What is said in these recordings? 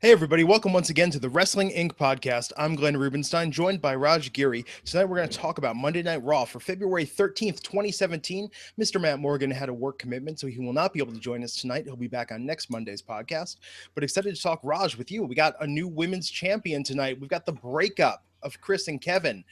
Hey everybody, welcome once again to the Wrestling Inc. podcast. I'm Glenn Rubenstein, joined by Raj Giri. Tonight we're going to talk about Monday Night Raw for February 13th, 2017. Mr. Matt Morgan had a work commitment, so he will not be able to join us tonight. He'll be back on next Monday's podcast. But excited to talk Raj with you. We got a new women's champion tonight. We've got the breakup of Chris and Kevin.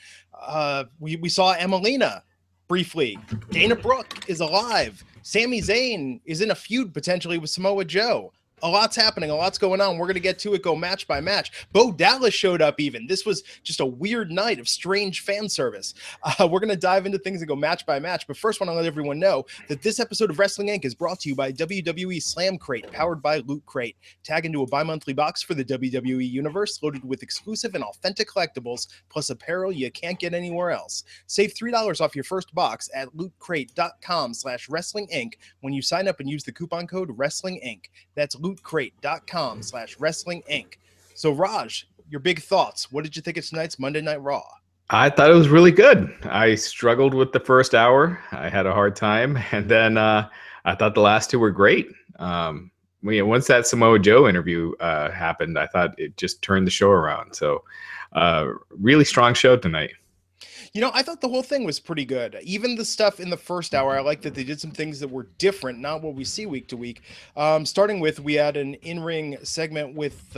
We saw Emmalina briefly. Dana Brooke is alive. Sami Zayn is in a feud potentially with Samoa Joe. A lot's happening. A lot's going on. We're going to get to it, go match by match. Bo Dallas showed up even. This was just a weird night of strange fan service. We're going to dive into things and go match by match. But first, I want to let everyone know that this episode of Wrestling Inc. is brought to you by WWE SLAM Crate, powered by Loot Crate. Tag into a bi-monthly box for the WWE Universe, loaded with exclusive and authentic collectibles, plus apparel you can't get anywhere else. Save $3 off your first box at lootcrate.com/WrestlingInc when you sign up and use the coupon code WrestlingInc. That's lootcrate.com/WrestlingInc. So Raj, your big thoughts. What did you think of tonight's Monday Night Raw? I thought it was really good. I struggled with the first hour. I had a hard time. And then I thought the last two were great. Once that Samoa Joe interview happened, I thought it just turned the show around. So really strong show tonight. You know, I thought the whole thing was pretty good. Even the stuff in the first hour, I like that they did some things that were different, not what we see week to week. Starting with, we had an in-ring segment with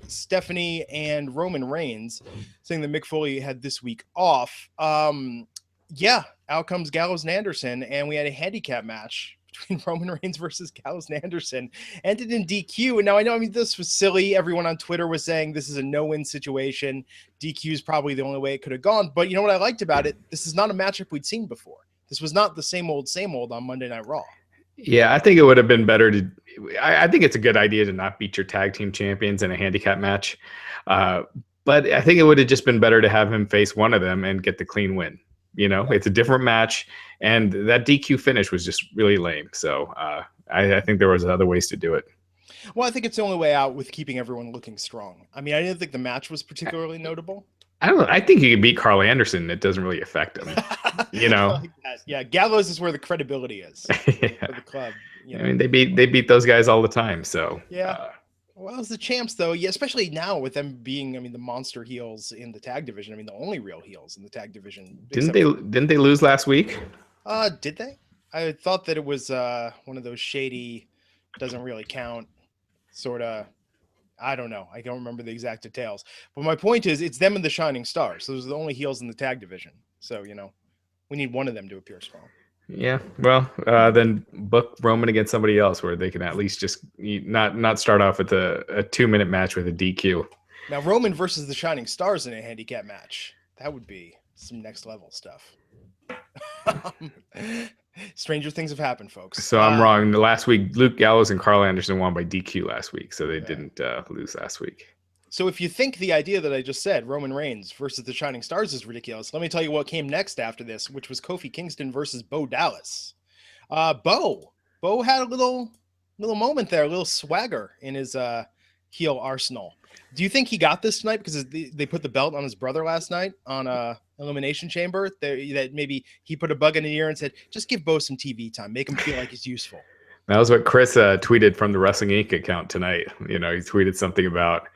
Stephanie and Roman Reigns, saying that Mick Foley had this week off. Yeah, out comes Gallows and Anderson, and we had a handicap match between Roman Reigns versus Gallows and Anderson. Ended in DQ. And now I know, this was silly. Everyone on Twitter was saying this is a no-win situation. DQ is probably the only way it could have gone. But you know what I liked about it? This is not a matchup we'd seen before. This was not the same old on Monday Night Raw. Yeah, I think it would have been better to. I think it's a good idea to not beat your tag team champions in a handicap match. But I think it would have just been better to have him face one of them and get the clean win. You know, it's a different match, and that DQ finish was just really lame. So I think there was other ways to do it. Well, I think it's the only way out with keeping everyone looking strong. I didn't think the match was particularly notable. I don't know. I think he can beat Carl Anderson. It doesn't really affect him. You know. Yeah, Gallows is where the credibility is yeah. for the club. You know? They beat those guys all the time. So yeah. Well, as the champs, though, yeah, especially now with them being, the monster heels in the tag division. The only real heels in the tag division. Didn't they lose last week? Did they? I thought that it was one of those shady, doesn't really count, sort of. I don't know. I don't remember the exact details. But my point is, it's them and the Shining Stars. Those are the only heels in the tag division. So, we need one of them to appear strong. Yeah, well, then book Roman against somebody else where they can at least just not start off with a 2-minute match with a DQ. Now, Roman versus the Shining Stars in a handicap match. That would be some next level stuff. Stranger things have happened, folks. So I'm wrong. Last week, Luke Gallows and Carl Anderson won by DQ last week, so they didn't lose last week. So if you think the idea that I just said, Roman Reigns versus the Shining Stars, is ridiculous, let me tell you what came next after this, which was Kofi Kingston versus Bo Dallas. Bo had a little moment there, a little swagger in his heel arsenal. Do you think he got this tonight because they put the belt on his brother last night on Elimination Chamber? That maybe he put a bug in the ear and said, just give Bo some TV time, make him feel like he's useful. That was what Chris tweeted from the Wrestling Inc. account tonight. He tweeted something about,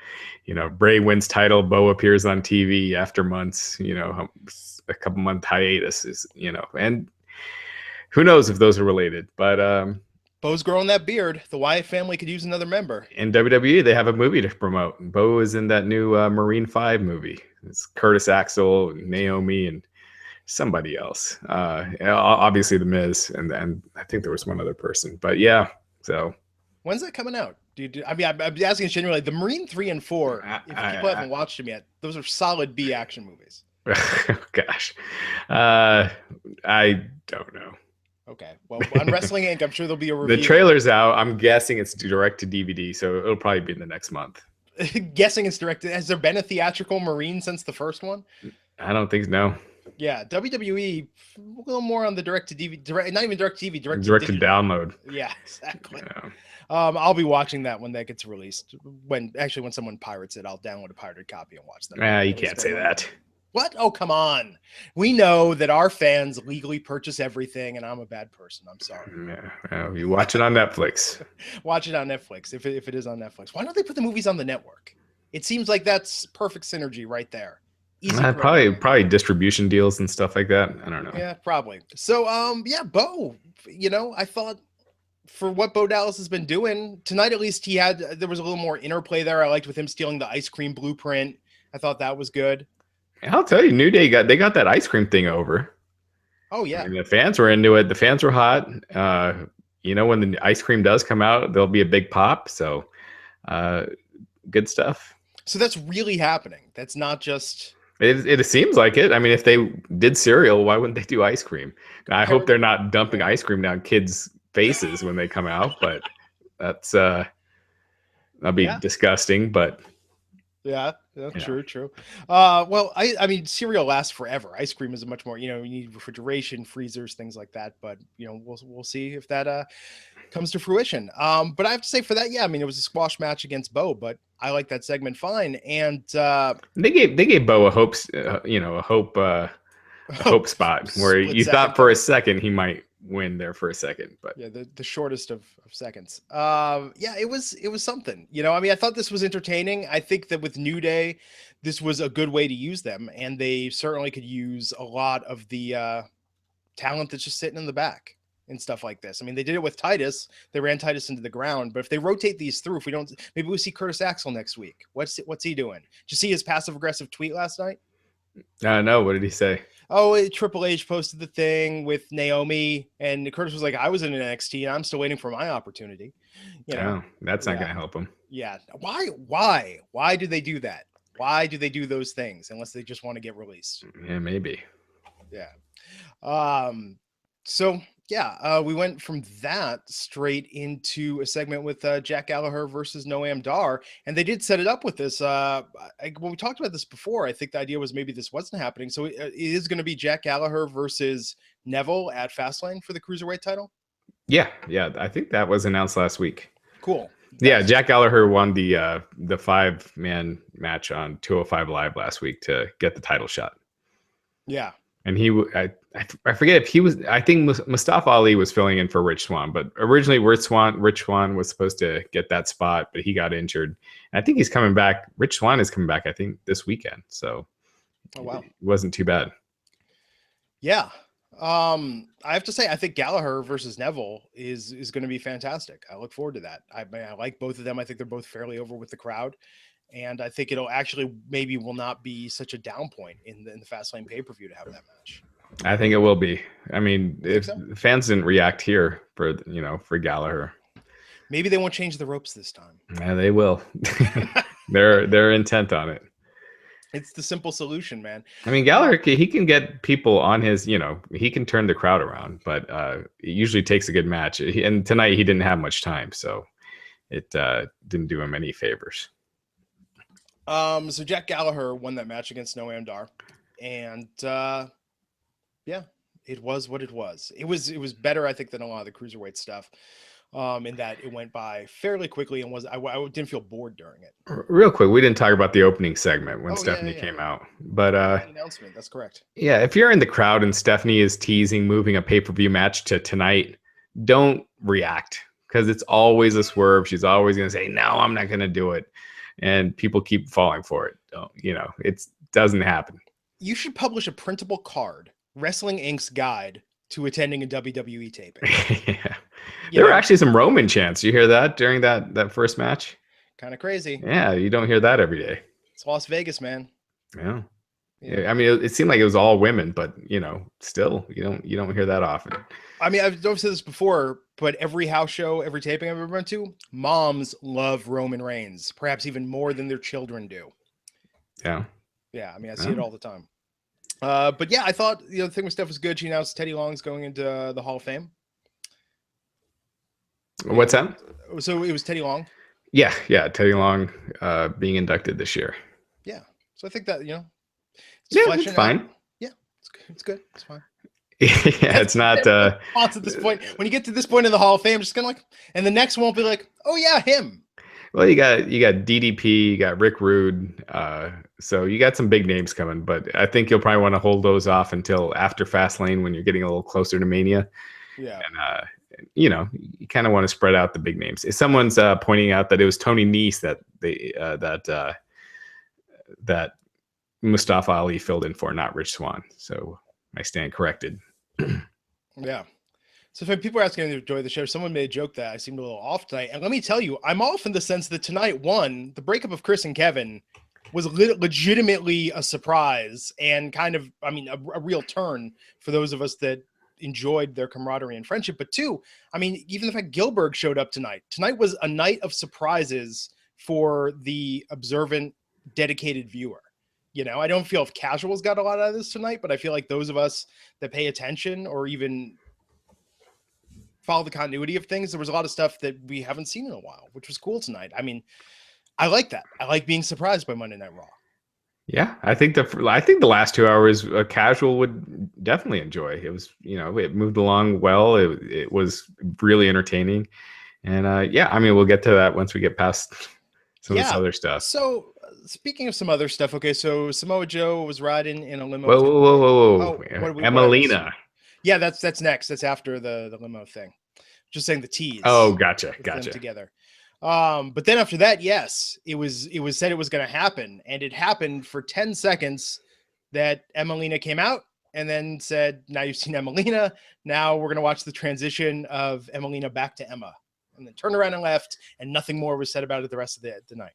Bray wins title, Bo appears on TV after months, a couple month hiatus and who knows if those are related, but Bo's growing that beard. The Wyatt family could use another member. In WWE, they have a movie to promote. Bo is in that new Marine 5 movie. It's Curtis Axel, Naomi, and somebody else. Obviously The Miz, and I think there was one other person. But yeah, so when's that coming out? I'm asking generally. The Marine 3 and 4. If people haven't watched them yet, those are solid B action movies. Gosh, I don't know. Okay, well, on Wrestling Inc., I'm sure there'll be a review. The trailer's out. I'm guessing it's direct to DVD, so it'll probably be in the next month. Guessing it's direct. Has there been a theatrical Marine since the first one? I don't think no. Yeah, WWE a little more on the direct to DVD, not even direct to TV, direct to download. Yeah, exactly. Yeah. I'll be watching that when that gets released. When someone pirates it, I'll download a pirated copy and watch that. You can't say that. What? Oh, come on. We know that our fans legally purchase everything, and I'm a bad person. I'm sorry. Yeah, you watch it on Netflix. Watch it on Netflix if it is on Netflix. Why don't they put the movies on the network? It seems like that's perfect synergy right there. Easy. Probably distribution deals and stuff like that. I don't know. Yeah, probably. So, yeah, Bo. I thought for what Bo Dallas has been doing tonight, at least there was a little more interplay there. I liked with him stealing the ice cream blueprint. I thought that was good. I'll tell you, New Day got that ice cream thing over. Oh yeah, the fans were into it. The fans were hot. When the ice cream does come out, there'll be a big pop. So, good stuff. So that's really happening. That's not just. It seems like it. I mean, if they did cereal, why wouldn't they do ice cream? I hope they're not dumping ice cream down kids' faces when they come out, but that'll be disgusting. But yeah, true. Well, I mean, cereal lasts forever. Ice cream is a much more, you need refrigeration, freezers, things like that. But we'll see if that comes to fruition. But I have to say for that, yeah, I mean, it was a squash match against Bo, but I like that segment fine. And they gave Bo a hope spot where you thought for a second he might win there for a second, but yeah, the shortest of seconds. Yeah, it was something. I mean, I thought this was entertaining. I think that with New Day, this was a good way to use them, and they certainly could use a lot of the talent that's just sitting in the back and stuff like this. I mean, they did it with Titus. They ran Titus into the ground, but if they rotate these through, if we don't, maybe we see Curtis Axel next week. What's he doing? Did you see his passive aggressive tweet last night? No, what did he say? Oh, Triple H posted the thing with Naomi, and Curtis was like, I was in NXT, and I'm still waiting for my opportunity. That's not going to help him. Yeah. Why do they do that? Why do they do those things unless they just want to get released? Yeah, maybe. Yeah. So yeah, we went from that straight into a segment with Jack Gallagher versus Noam Dar, and they did set it up with this. When we talked about this before, I think the idea was maybe this wasn't happening. So it is going to be Jack Gallagher versus Neville at Fastlane for the Cruiserweight title. Yeah, I think that was announced last week. Cool. Yeah, Jack Gallagher won the 5-man match on 205 Live last week to get the title shot. Yeah. And I forget if he was. I think Mustafa Ali was filling in for Rich Swann, but originally Rich Swann was supposed to get that spot, but he got injured. And I think he's coming back. Rich Swann is coming back, I think, this weekend. So, it wasn't too bad. Yeah, I have to say, I think Gallagher versus Neville is going to be fantastic. I look forward to that. I like both of them. I think they're both fairly over with the crowd. And I think it'll actually will not be such a down point in the Fastlane pay-per-view to have that match. I think it will be. I mean, if the fans didn't react here for Gallagher, maybe they won't change the ropes this time. Yeah, they will. They're intent on it. It's the simple solution, man. I mean, Gallagher, he can get people on his, he can turn the crowd around, but it usually takes a good match. And tonight he didn't have much time, so it didn't do him any favors. So Jack Gallagher won that match against Noam Dar, and yeah, it was what it was. It was better, I think, than a lot of the Cruiserweight stuff, in that it went by fairly quickly and I didn't feel bored during it. Real quick, we didn't talk about the opening segment when Stephanie came out, but announcement. That's correct. Yeah, if you're in the crowd and Stephanie is teasing moving a pay-per-view match to tonight, don't react because it's always a swerve. She's always going to say, "No, I'm not going to do it." And people keep falling for it. It doesn't happen. You should publish a printable card, WrestlingINC's guide to attending a WWE taping. Yeah. There were actually some Roman chants. You hear that during that first match? Kind of crazy. Yeah, you don't hear that every day. It's Las Vegas, man. Yeah. I mean, it seemed like it was all women, but still, you don't hear that often. I mean, I've said this before, but every house show, every taping I've ever been to, moms love Roman Reigns, perhaps even more than their children do. Yeah. Yeah, I mean, I see it all the time. But yeah, I thought the thing with Steph was good. She announced Teddy Long's going into the Hall of Fame. What's that? So it was Teddy Long. Yeah, Teddy Long being inducted this year. Yeah, so I think that it's fine. Out. Yeah, it's good. It's fine. Yeah, it's not. At this point, when you get to this point in the Hall of Fame, just kind of like, and the next one will be like, oh yeah, him. Well, you got DDP, you got Rick Rude, so you got some big names coming. But I think you'll probably want to hold those off until after Fastlane when you're getting a little closer to Mania. Yeah. And you kind of want to spread out the big names. If someone's pointing out that it was Tony Nese that Mustafa Ali filled in for, not Rich Swann. So I stand corrected. Yeah. So if people are asking to enjoy the show, someone made a joke that I seemed a little off tonight. And let me tell you, I'm off in the sense that tonight, one, the breakup of Chris and Kevin was legitimately a surprise and kind of, I mean, a real turn for those of us that enjoyed their camaraderie and friendship. But two, I mean, even the fact Gilbert showed up tonight. Tonight was a night of surprises for the observant, dedicated viewer. You know, I don't feel if casuals got a lot out of this tonight, but I feel like those of us that pay attention or even follow the continuity of things, there was a lot of stuff that we haven't seen in a while, which was cool tonight. I mean, I like that. I like being surprised by Monday Night Raw. Yeah, I think the last 2 hours a casual would definitely enjoy. It was, it moved along well. It was really entertaining, and yeah, I mean, we'll get to that once we get past some of this other stuff. So speaking of some other stuff, okay, so Samoa Joe was riding in a limo. Whoa. Emmalina. Yeah, that's next. That's after the limo thing. Just saying the tease. Oh, gotcha. Together. But then after that, yes, it was said it was going to happen, and it happened for 10 seconds that Emmalina came out and then said, now you've seen Emmalina. Now we're going to watch the transition of Emmalina back to Emma, and then turned around and left, and nothing more was said about it the rest of the night.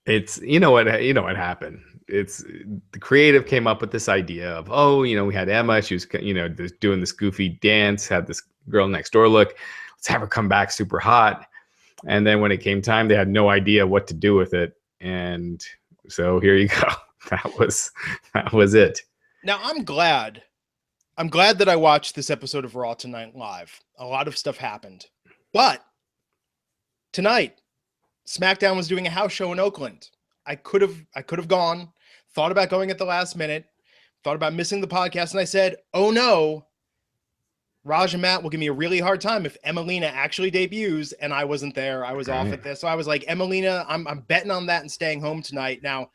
It's, what happened. It's the creative came up with this idea of, we had Emma. She was, doing this goofy dance, had this girl next door look. Let's have her come back super hot. And then when it came time, they had no idea what to do with it. And so here you go. That was it. Now I'm glad that I watched this episode of Raw tonight live. A lot of stuff happened, but tonight, SmackDown was doing a house show in Oakland. I could have gone, thought about going at the last minute, thought about missing the podcast. And I said, oh no, Raj and Matt will give me a really hard time if Emmalina actually debuts and I wasn't there. I was off at this. So I was like, Emmalina, I'm betting on that and staying home tonight. Now,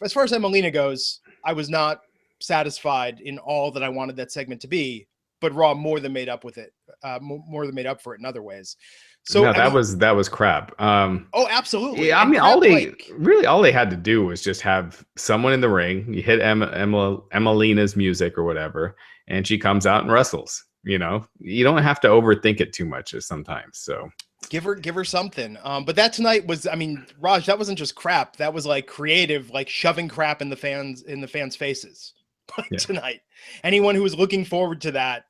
as far as Emmalina goes, I was not satisfied in all that I wanted that segment to be, but Raw more than made up with it, more than made up for it in other ways. So no, that was crap. Oh, absolutely. Yeah, I mean, all they had to do was just have someone in the ring. You hit Emmalina's music or whatever, and she comes out and wrestles. You don't have to overthink it too much sometimes. So give her something. But that tonight was, I mean, Raj, that wasn't just crap. That was like creative, like shoving crap in the fans' faces tonight. Anyone who was looking forward to that.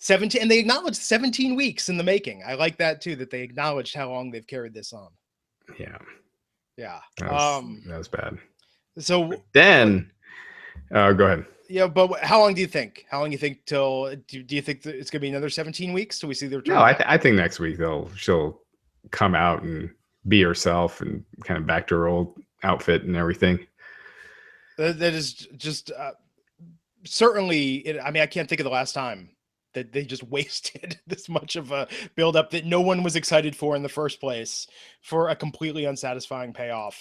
17, and they acknowledged 17 weeks in the making. I like that too, that they acknowledged how long they've carried this on. Yeah. That was bad. So then, go ahead. Yeah, but how long do you think? How long do you think till? Do you think that it's going to be another 17 weeks till we see the return? No, I think next week she'll come out and be herself and kind of back to her old outfit and everything. That is just certainly. I mean, I can't think of the last time that they just wasted this much of a buildup that no one was excited for in the first place for a completely unsatisfying payoff.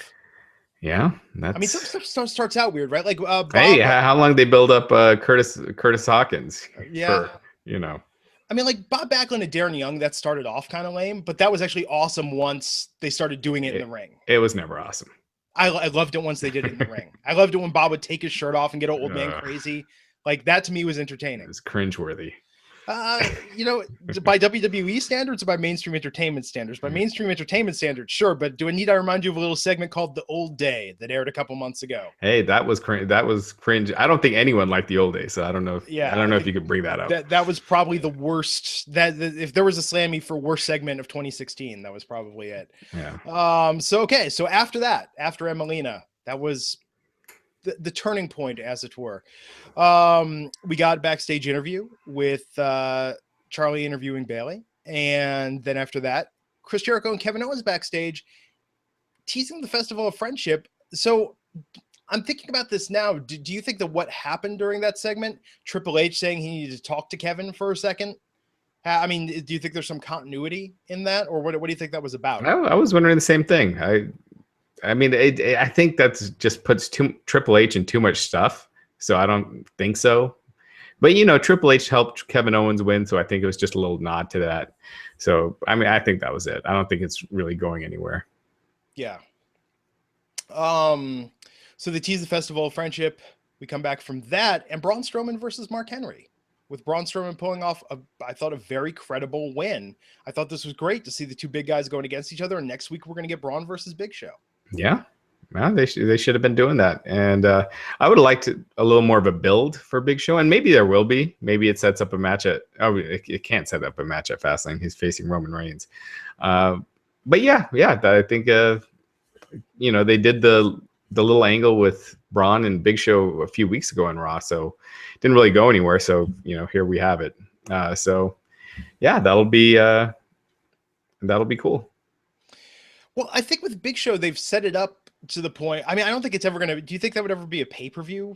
Yeah, I mean, some stuff starts out weird, right? Like, Bob, hey, how long they build up Curtis Hawkins? Yeah, I mean, like Bob Backlund and Darren Young, that started off kind of lame, but that was actually awesome once they started doing it in the ring. It was never awesome. I loved it once they did it in the ring. I loved it when Bob would take his shirt off and get old man crazy. Like that to me was entertaining. It was cringeworthy. By WWE standards or by mainstream entertainment standards? By mainstream entertainment standards, sure. But do I need to remind you of a little segment called The Old Day that aired a couple months ago? Hey, that was cringe. That was cringe. I don't think anyone liked The Old Day, so I don't know if if you could bring that up. That was probably the worst. If there was a Slammy for worst segment of 2016, that was probably it. Yeah. So after that, after Emmalina, that was the turning point, as it were. We got a backstage interview with Charlie interviewing Bayley, and then after that, Chris Jericho and Kevin Owens backstage teasing the Festival of Friendship. So I'm thinking about this now. Do you think that what happened during that segment, Triple H saying he needed to talk to Kevin for a second, I mean, do you think there's some continuity in that, or what do you think that was about? I was wondering the same thing. I mean, I think that's just puts Triple H in too much stuff. So I don't think so. But Triple H helped Kevin Owens win, so I think it was just a little nod to that. So I mean, I think that was it. I don't think it's really going anywhere. Yeah. So they tease the Festival of Friendship. We come back from that, and Braun Strowman versus Mark Henry, with Braun Strowman pulling off I thought a very credible win. I thought this was great to see the two big guys going against each other. And next week we're going to get Braun versus Big Show. Yeah. Well, they should have been doing that, and I would have liked a little more of a build for Big Show, and maybe there will be. Maybe it sets up a match at. Oh, it can't set up a match at Fastlane. He's facing Roman Reigns, but yeah, I think they did the little angle with Braun and Big Show a few weeks ago in Raw, so it didn't really go anywhere. So here we have it. So yeah, that'll be cool. Well, I think with Big Show they've set it up to the point. I mean, I don't think it's ever going to. Do you think that would ever be a pay-per-view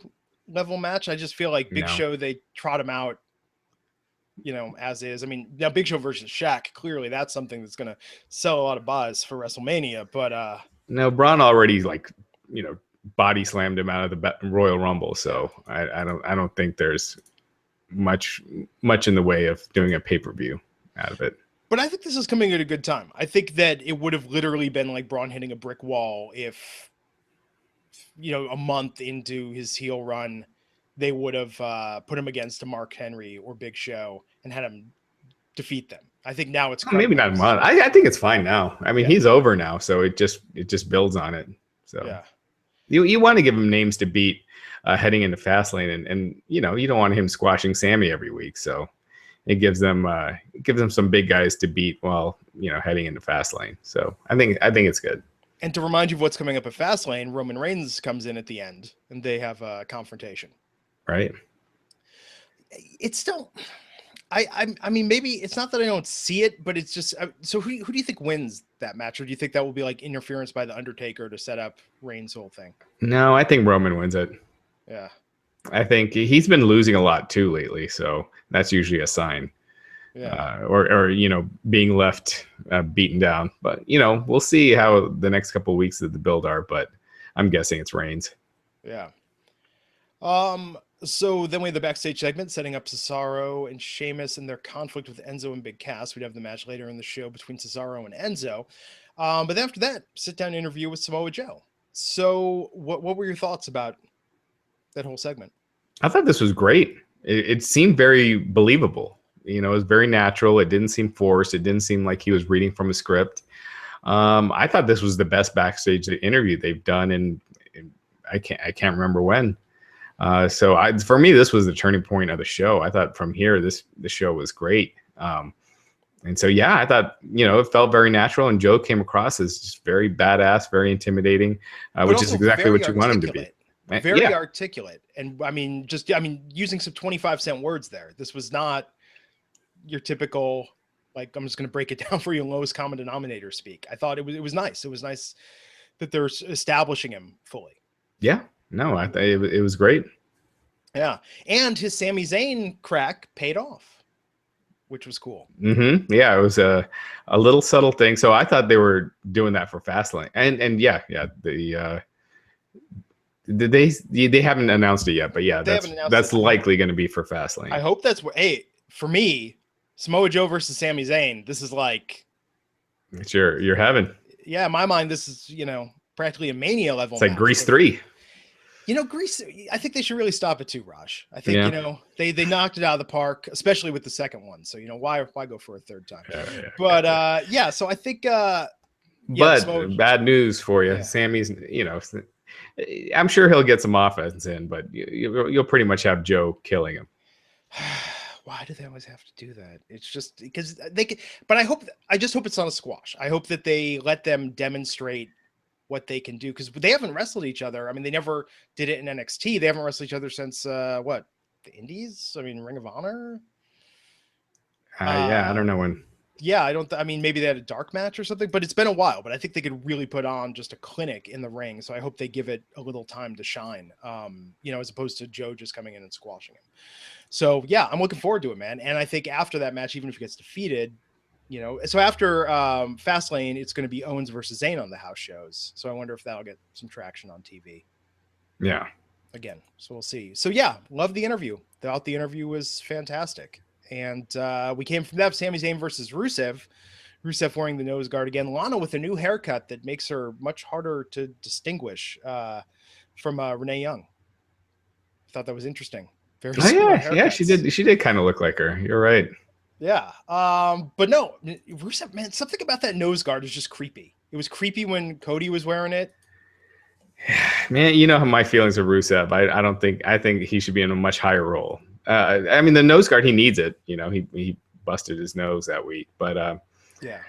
level match? I just feel like Big Show, they trot him out, as is. I mean, now Big Show versus Shaq, clearly that's something that's going to sell a lot of buys for WrestleMania. But no, Braun already body slammed him out of the Royal Rumble, so I don't think there's much in the way of doing a pay-per-view out of it. But I think this is coming at a good time. I think that it would have literally been like Braun hitting a brick wall if, a month into his heel run, they would have put him against a Mark Henry or Big Show and had him defeat them. I think now it's maybe not a month. I think it's fine now. I mean, he's over now, so it just builds on it. So yeah, you want to give him names to beat heading into Fastlane, and you don't want him squashing Sami every week, so. It gives them some big guys to beat while heading into Fastlane. So I think it's good. And to remind you of what's coming up at Fastlane, Roman Reigns comes in at the end, and they have a confrontation. Right. It's still, I mean, maybe it's not that I don't see it, but it's just. So who do you think wins that match, or do you think that will be like interference by the Undertaker to set up Reigns' whole thing? No, I think Roman wins it. Yeah. I think he's been losing a lot too lately, so that's usually a sign. Yeah. Or being left beaten down. But we'll see how the next couple of weeks of the build are. But I'm guessing it's Reigns. Yeah. So then we have the backstage segment setting up Cesaro and Sheamus and their conflict with Enzo and Big Cass. We'd have the match later in the show between Cesaro and Enzo. But after that, sit down interview with Samoa Joe. So what were your thoughts about that whole segment? I thought this was great. It seemed very believable. It was very natural. It didn't seem forced. It didn't seem like he was reading from a script. I thought this was the best backstage interview they've done, and I can't remember when. So for me, this was the turning point of the show. I thought from here, the show was great. And so yeah, I thought it felt very natural, and Joe came across as just very badass, very intimidating, which is exactly what you want him to be. Very articulate. And I mean, using some 25-cent words there. This was not your typical, like, I'm just going to break it down for you in lowest common denominator speak. I thought it was nice. It was nice that they're establishing him fully. Yeah, no, I thought it was great. Yeah. And his Sami Zayn crack paid off, which was cool. Mm-hmm. Yeah, it was a little subtle thing. So I thought they were doing that for Fastlane. And yeah, they haven't announced it yet, but yeah, that's likely going to be for Fastlane. I hope that's what. Hey, for me, Samoa Joe versus Sami Zayn. This is like, it's your heaven. Yeah, in my mind, this is practically a Mania level. It's like Grease 3. Grease. I think they should really stop it too, Raj. I think they knocked it out of the park, especially with the second one. So why go for a third time? But so I think. But bad news for you, Sammy's. I'm sure he'll get some offense in, but you'll pretty much have Joe killing him. Why do they always have to do that? It's just because they can. But I just hope it's not a squash. I hope that they let them demonstrate what they can do, because they haven't wrestled each other. I mean, they never did it in NXT. They haven't wrestled each other since the Indies. I mean, Ring of Honor. I don't know when. Yeah, I mean, maybe they had a dark match or something, but it's been a while. But I think they could really put on just a clinic in the ring. So I hope they give it a little time to shine, as opposed to Joe just coming in and squashing him. So yeah, I'm looking forward to it, man. And I think after that match, even if he gets defeated, so after Fastlane, it's going to be Owens versus Zayn on the house shows. So I wonder if that'll get some traction on TV. Yeah. Again, so we'll see. So yeah, love the interview. Thought the interview was fantastic. And we came from that, Sami Zayn versus Rusev. Rusev wearing the nose guard again. Lana with a new haircut that makes her much harder to distinguish from Renee Young. I thought that was interesting. Very similar haircuts. Yeah, she did kind of look like her. You're right. Yeah. But no, Rusev, man, something about that nose guard is just creepy. It was creepy when Cody was wearing it. Man, you know how my feelings of Rusev. I think he should be in a much higher role. I mean, the nose guard, he needs it. He busted his nose that week, but yeah,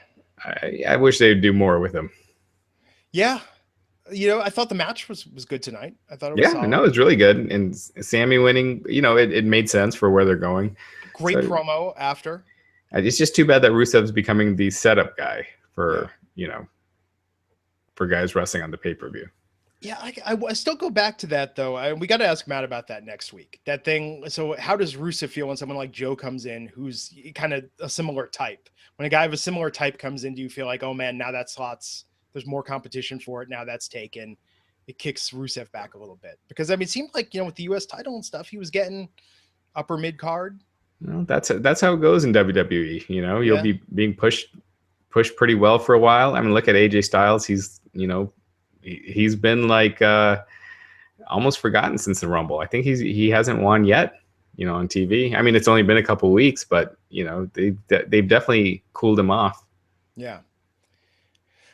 I wish they would do more with him. Yeah, I thought the match was good tonight. I thought it was solid. No, it was really good, and Sami winning, it made sense for where they're going. Great promo after. It's just too bad that Rusev's becoming the setup guy for for guys wrestling on the pay-per-view. Yeah, I still go back to that, though. We got to ask Matt about that next week. That thing. So how does Rusev feel when someone like Joe comes in who's kind of a similar type? When a guy of a similar type comes in, do you feel like, oh, man, now that slot's, there's more competition for it. Now that's taken. It kicks Rusev back a little bit. Because, I mean, it seemed like, with the U.S. title and stuff, he was getting upper mid-card. Well, that's how it goes in WWE. You'll be being pushed pretty well for a while. I mean, look at AJ Styles. He's been like almost forgotten since the Rumble. I think he hasn't won yet, on TV. I mean, it's only been a couple weeks, but they've definitely cooled him off. Yeah.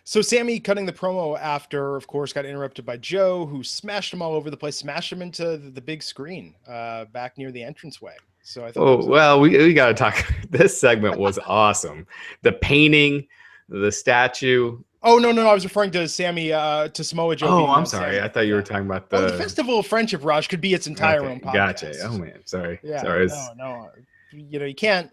So Sami cutting the promo after, of course, got interrupted by Joe, who smashed him all over the place, smashed him into the big screen back near the entranceway. So I thought. We got to talk. This segment was awesome. The painting, the statue. Oh, no. I was referring to Sami, to Samoa Joe. Oh, I'm sorry. Sami. I thought you were talking about the Festival of Friendship, Raj, could be its entire own podcast. Gotcha. Oh, man. Sorry. Yeah, sorry. No. You can't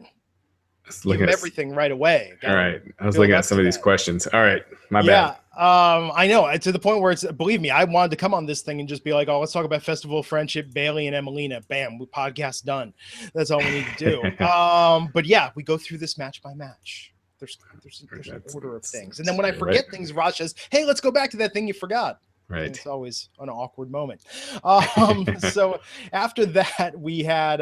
give everything right away. All right. I was looking at some of these questions. All right. My bad. I know. To the point where believe me, I wanted to come on this thing and just be like, oh, let's talk about Festival of Friendship, Bayley and Emmalina. Bam, podcast done. That's all we need to do. But yeah, we go through this match by match. There's an order of things. And then when I forget things, Raj says, hey, let's go back to that thing you forgot. Right. And it's always an awkward moment. So after that, we had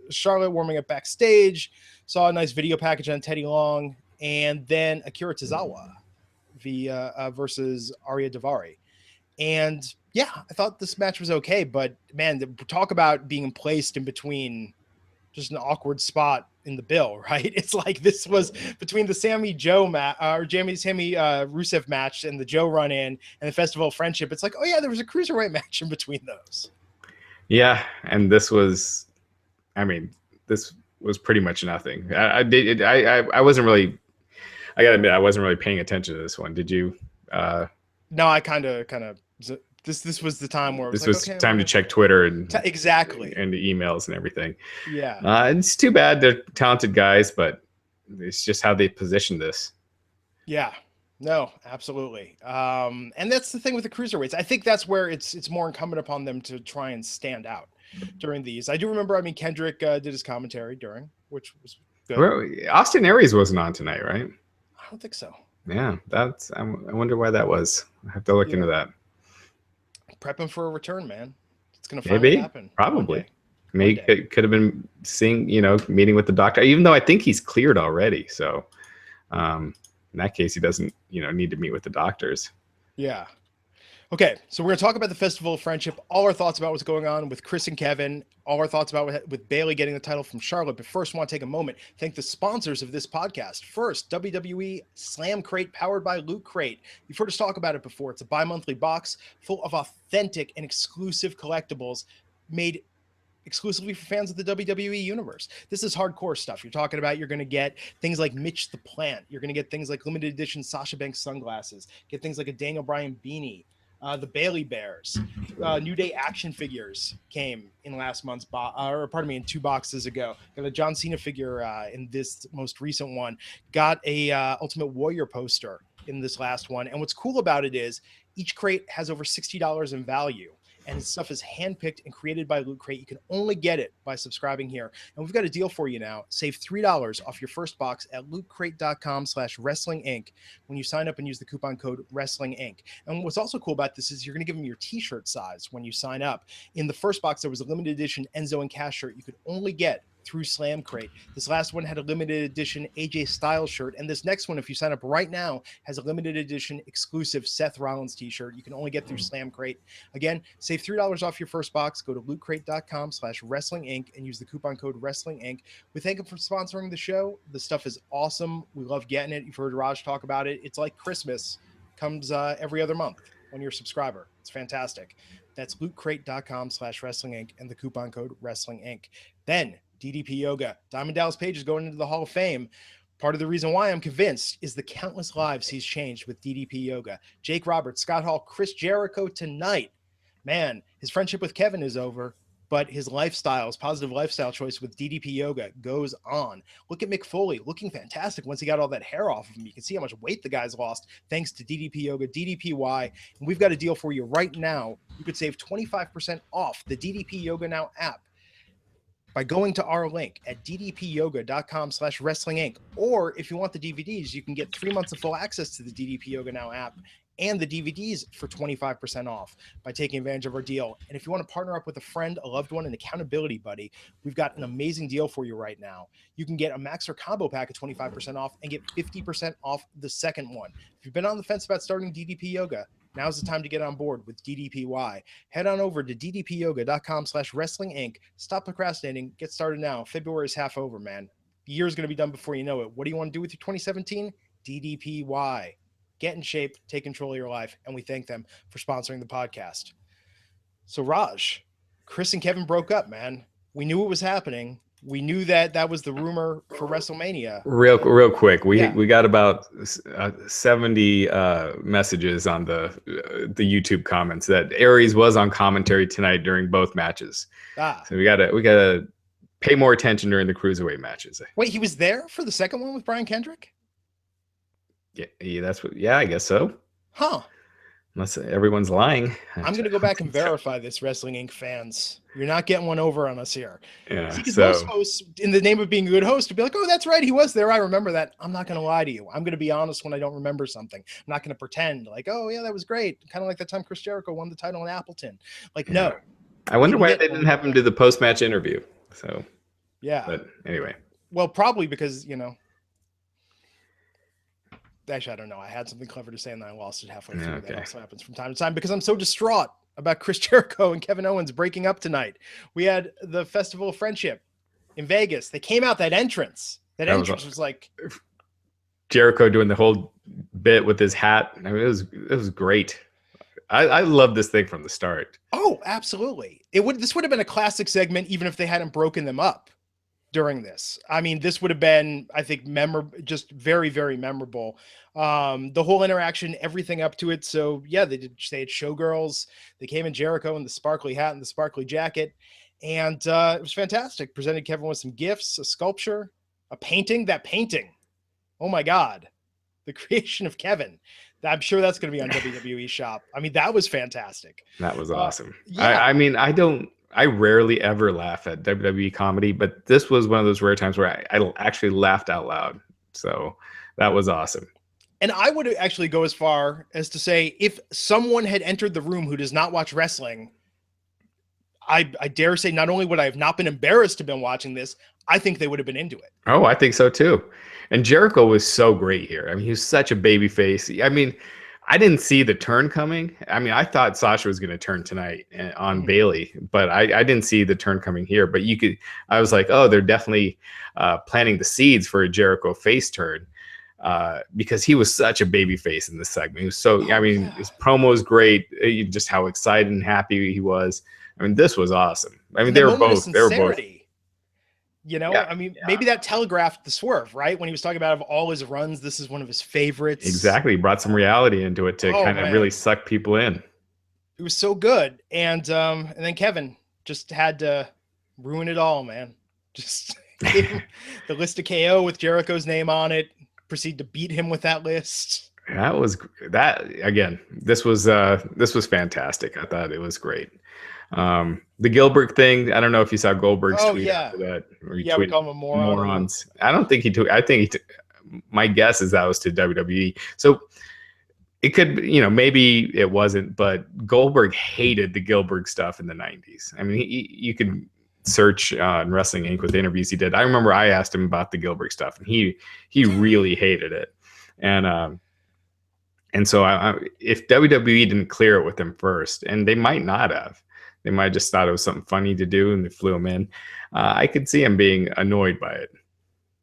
Charlotte warming up backstage, saw a nice video package on Teddy Long, and then Akira Tozawa versus Arya Daivari. And yeah, I thought this match was okay, but man, talk about being placed in between just an awkward spot in the bill, right? It's like this was between the Sami Rusev match and the Joe run in and the Festival of Friendship. It's like, oh yeah, there was a Cruiserweight match in between those. Yeah, and this was pretty much nothing. I wasn't really. I gotta admit, I wasn't really paying attention to this one. Did you? No, I kind of. This was the time where this was time to check Twitter and exactly and the emails and everything. Yeah, it's too bad. They're talented guys, but it's just how they position this. Yeah, no, absolutely. And that's the thing with the cruiserweights. I think that's where it's more incumbent upon them to try and stand out during these. I do remember. I mean, Kendrick did his commentary during, which was good. Austin Aries wasn't on tonight, right? I don't think so. Yeah, I wonder why that was. I have to look into that. Prepping for a return, man. It's gonna finally happen. Probably. Maybe it could have been meeting with the doctor, even though I think he's cleared already. So in that case, he doesn't need to meet with the doctors. Yeah. Okay, so we're going to talk about the Festival of Friendship, all our thoughts about what's going on with Chris and Kevin, all our thoughts about with Bayley getting the title from Charlotte. But first, I want to take a moment, thank the sponsors of this podcast. First, WWE SLAM Crate, powered by Loot Crate. You've heard us talk about it before. It's a bi-monthly box full of authentic and exclusive collectibles made exclusively for fans of the WWE Universe. This is hardcore stuff. You're talking about, you're going to get things like Mitch the Plant. You're going to get things like limited edition Sasha Banks sunglasses. Get things like a Daniel Bryan beanie. The Bayley Bears, New Day action figures came in last month's in 2 boxes ago. Got a John Cena figure in this most recent one. Got a Ultimate Warrior poster in this last one. And what's cool about it is each crate has over $60 in value. And his stuff is handpicked and created by Loot Crate. You can only get it by subscribing here. And we've got a deal for you now. Save $3 off your first box at lootcrate.com/WrestlingINC when you sign up and use the coupon code WrestlingINC. And what's also cool about this is you're going to give them your t-shirt size when you sign up. In the first box, there was a limited edition Enzo and Cash shirt you could only get through Slam Crate. This last one had a limited edition AJ Styles shirt, and this next one, if you sign up right now, has a limited edition exclusive Seth Rollins t-shirt you can only get through Slam Crate. Again, save $3 off your first box. Go to lootcrate.com/WrestlingInc and use the coupon code WrestlingInc. We thank them for sponsoring the show. The stuff is awesome. We love getting it. You've heard Raj talk about it. It's like Christmas. Comes every other month when you're a subscriber. It's fantastic. That's lootcrate.com/WrestlingInc and the coupon code WrestlingInc. Then DDP Yoga. Diamond Dallas Page is going into the Hall of Fame. Part of the reason why I'm convinced is the countless lives he's changed with DDP Yoga. Jake Roberts, Scott Hall, Chris Jericho tonight. Man, his friendship with Kevin is over, but his positive lifestyle choice with DDP Yoga goes on. Look at Mick Foley looking fantastic once he got all that hair off of him. You can see how much weight the guy's lost thanks to DDP Yoga, DDPY. And we've got a deal for you right now. You could save 25% off the DDP Yoga Now app by going to our link at ddpyoga.com/WrestlingInc. Or if you want the DVDs, you can get 3 months of full access to the DDP Yoga Now app and the DVDs for 25% off by taking advantage of our deal. And if you want to partner up with a friend, a loved one, an accountability buddy, we've got an amazing deal for you right now. You can get a Max or Combo pack at 25% off and get 50% off the second one. If you've been on the fence about starting DDP Yoga, now's the time to get on board with DDPY. Head on over to ddpyoga.com/WrestlingInc. Stop procrastinating. Get started now. February is half over, man. The year's going to be done before you know it. What do you want to do with your 2017? DDPY. Get in shape, take control of your life, and we thank them for sponsoring the podcast. So, Raj, Chris and Kevin broke up, man. We knew it was happening. We knew that was the rumor for WrestleMania. Real quick, we got about 70 messages on the YouTube comments that Aries was on commentary tonight during both matches. So we gotta pay more attention during the Cruiserweight matches. Wait, he was there for the second one with Brian Kendrick? Yeah, I guess so. Huh. Unless everyone's lying. I'm going to go back and verify this, Wrestling Inc. fans. You're not getting one over on us here. Yeah. Because most hosts, in the name of being a good host, would be like, oh, that's right, he was there. I remember that. I'm not going to lie to you. I'm going to be honest when I don't remember something. I'm not going to pretend like, oh, yeah, that was great. Kind of like that time Chris Jericho won the title in Appleton. Like, no. I wonder why they didn't have him do the post-match interview. So, yeah. But anyway. Well, probably because, actually, I don't know. I had something clever to say and then I lost it halfway through. Okay. That also happens from time to time because I'm so distraught about Chris Jericho and Kevin Owens breaking up tonight. We had the Festival of Friendship in Vegas. They came out that entrance. That entrance was like Jericho doing the whole bit with his hat. I mean, it was great. I love this thing from the start. Oh, absolutely. This would have been a classic segment even if they hadn't broken them up during this. I mean, this would have been, I think, just very, very memorable. The whole interaction, everything up to it. So yeah, they had showgirls. They came in Jericho in the sparkly hat and the sparkly jacket. And it was fantastic. Presented Kevin with some gifts, a sculpture, a painting. That painting. Oh my God. The creation of Kevin. I'm sure that's going to be on WWE Shop. I mean, that was fantastic. That was awesome. Yeah. I mean, I rarely ever laugh at WWE comedy, but this was one of those rare times where I actually laughed out loud. So that was awesome. And I would actually go as far as to say, if someone had entered the room who does not watch wrestling, I dare say not only would I have not been embarrassed to have been watching this, I think they would have been into it. Oh, I think so too. And Jericho was so great here. I mean, he was such a baby face. I mean, I didn't see the turn coming. I mean, I thought Sasha was going to turn tonight on Bayley, but I didn't see the turn coming here. But I was like, oh, they're definitely planting the seeds for a Jericho face turn because he was such a baby face in this segment. He was his promo was great. Just how excited and happy he was. I mean, this was awesome. I mean, they were both. Maybe that telegraphed the swerve, right? When he was talking about of all his runs, this is one of his favorites. Exactly. He brought some reality into it to kind of really suck people in. It was so good. And then Kevin just had to ruin it all, man. Just gave him the list of KO with Jericho's name on it, proceed to beat him with that list. That again, this was fantastic. I thought it was great. The Gilbert thing, I don't know if you saw Goldberg's tweet after that. We call him a morons. I don't think he took, my guess is that was to WWE. So it could, maybe it wasn't, but Goldberg hated the Gilbert stuff in the 90s. I mean, you could search on Wrestling Inc. with the interviews he did. I remember I asked him about the Gilbert stuff, and he really hated it. And so if WWE didn't clear it with him first, and they might not have, they might have just thought it was something funny to do, and they flew him in. I could see him being annoyed by it.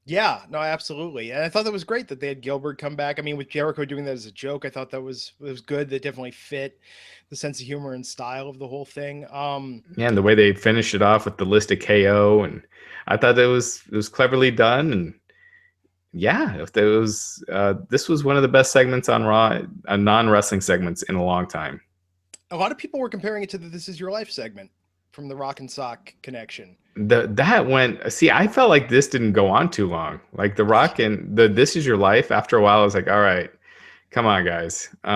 Yeah, no, absolutely. And I thought that was great that they had Gilbert come back. I mean, with Jericho doing that as a joke, I thought that was good. That definitely fit the sense of humor and style of the whole thing. And the way they finished it off with the list of KO, and I thought it was cleverly done. And yeah, if there was this was one of the best segments on Raw, non-wrestling segments in a long time. A lot of people were comparing it to the "This Is Your Life" segment from the Rock and Sock connection. I felt like this didn't go on too long. Like the Rock and the "This Is Your Life," after a while I was like, all right, come on, guys. You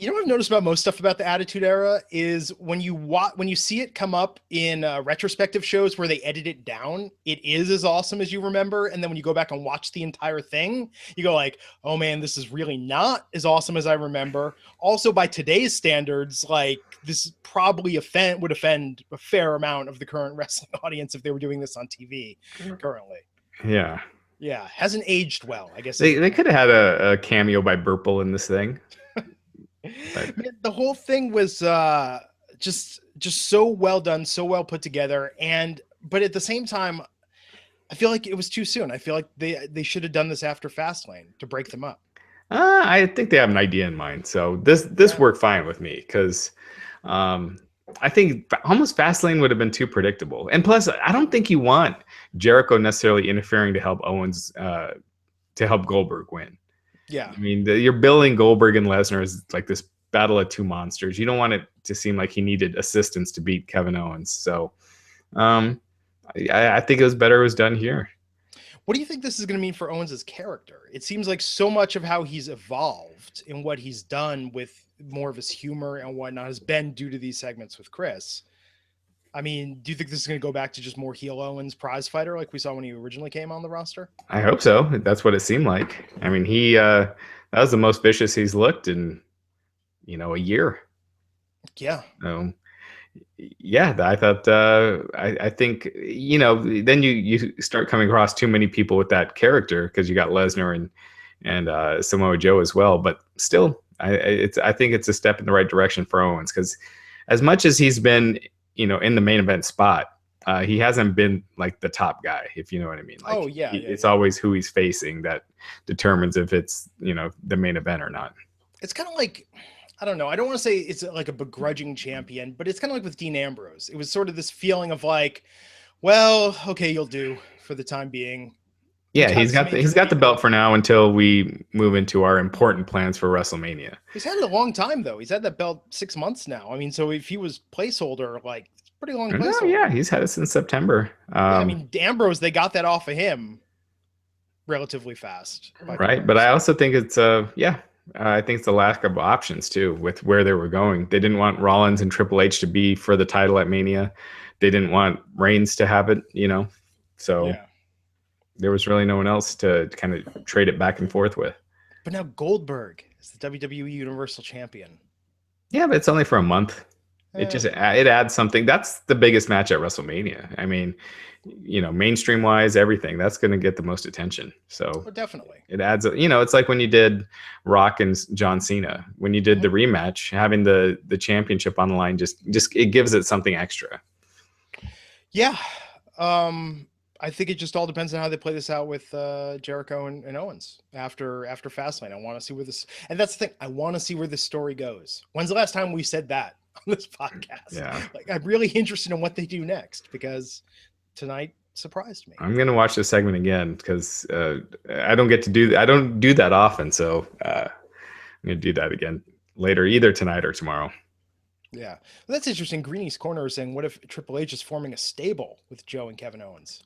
know what I've noticed about most stuff about the Attitude Era is when you see it come up in retrospective shows where they edit it down, it is as awesome as you remember. And then when you go back and watch the entire thing, you go like, oh man, this is really not as awesome as I remember. Also, by today's standards, like this probably would offend a fair amount of the current wrestling audience if they were doing this on TV currently. Yeah. Yeah, hasn't aged well, I guess. They could have had a cameo by Burple in this thing. Man, the whole thing was just so well done, so well put together, but at the same time, I feel like it was too soon. I feel like they should have done this after Fastlane to break them up. I think they have an idea in mind, so this worked fine with me because I think almost Fastlane would have been too predictable. And plus, I don't think you want Jericho necessarily interfering to help Owens, to help Goldberg win. Yeah. I mean, you're billing Goldberg and Lesnar as like this battle of two monsters. You don't want it to seem like he needed assistance to beat Kevin Owens. So I think it was better it was done here. What do you think this is going to mean for Owens' character? It seems like so much of how he's evolved in what he's done with more of his humor and whatnot has been due to these segments with Chris. I mean, do you think this is going to go back to just more heel Owens prize fighter like we saw when he originally came on the roster? I hope so. That's what it seemed like. I mean, that was the most vicious he's looked in, a year. Yeah. Yeah, I thought, I think, then you start coming across too many people with that character because you got Lesnar and Samoa Joe as well. But still, I think it's a step in the right direction for Owens because as much as he's been, in the main event spot, he hasn't been like the top guy, if you know what I mean. Like, it's always who he's facing that determines if it's, the main event or not. It's kind of like, I don't know. I don't want to say it's like a begrudging champion, but it's kind of like with Dean Ambrose. It was sort of this feeling of like, well, okay, you'll do for the time being. Yeah, he's got the belt for now until we move into our important plans for WrestleMania. He's had it a long time though. He's had that belt 6 months now. I mean, so if he was placeholder, like it's pretty long placeholder. No, yeah, he's had it since September. I mean, Ambrose, they got that off of him relatively fast. Right, but I also think it's I think it's the lack of options too with where they were going. They didn't want Rollins and Triple H to be for the title at Mania. They didn't want Reigns to have it, So there was really no one else to kind of trade it back and forth with. But now Goldberg is the WWE Universal Champion. Yeah, but it's only for a month. It adds something. That's the biggest match at WrestleMania. I mean, mainstream wise, everything that's going to get the most attention. So definitely it adds, it's like when you did Rock and John Cena, when you did the rematch, having the championship on the line, just it gives it something extra. Yeah. I think it just all depends on how they play this out with Jericho and Owens after Fastlane. I want to see where this, and that's the thing. I want to see where this story goes. When's the last time we said that on this podcast? Yeah. Like, I'm really interested in what they do next because tonight surprised me. I'm going to watch this segment again because I don't do that often. So I'm going to do that again later, either tonight or tomorrow. Yeah, well, that's interesting. Greeny's Corner is saying, what if Triple H is forming a stable with Joe and Kevin Owens?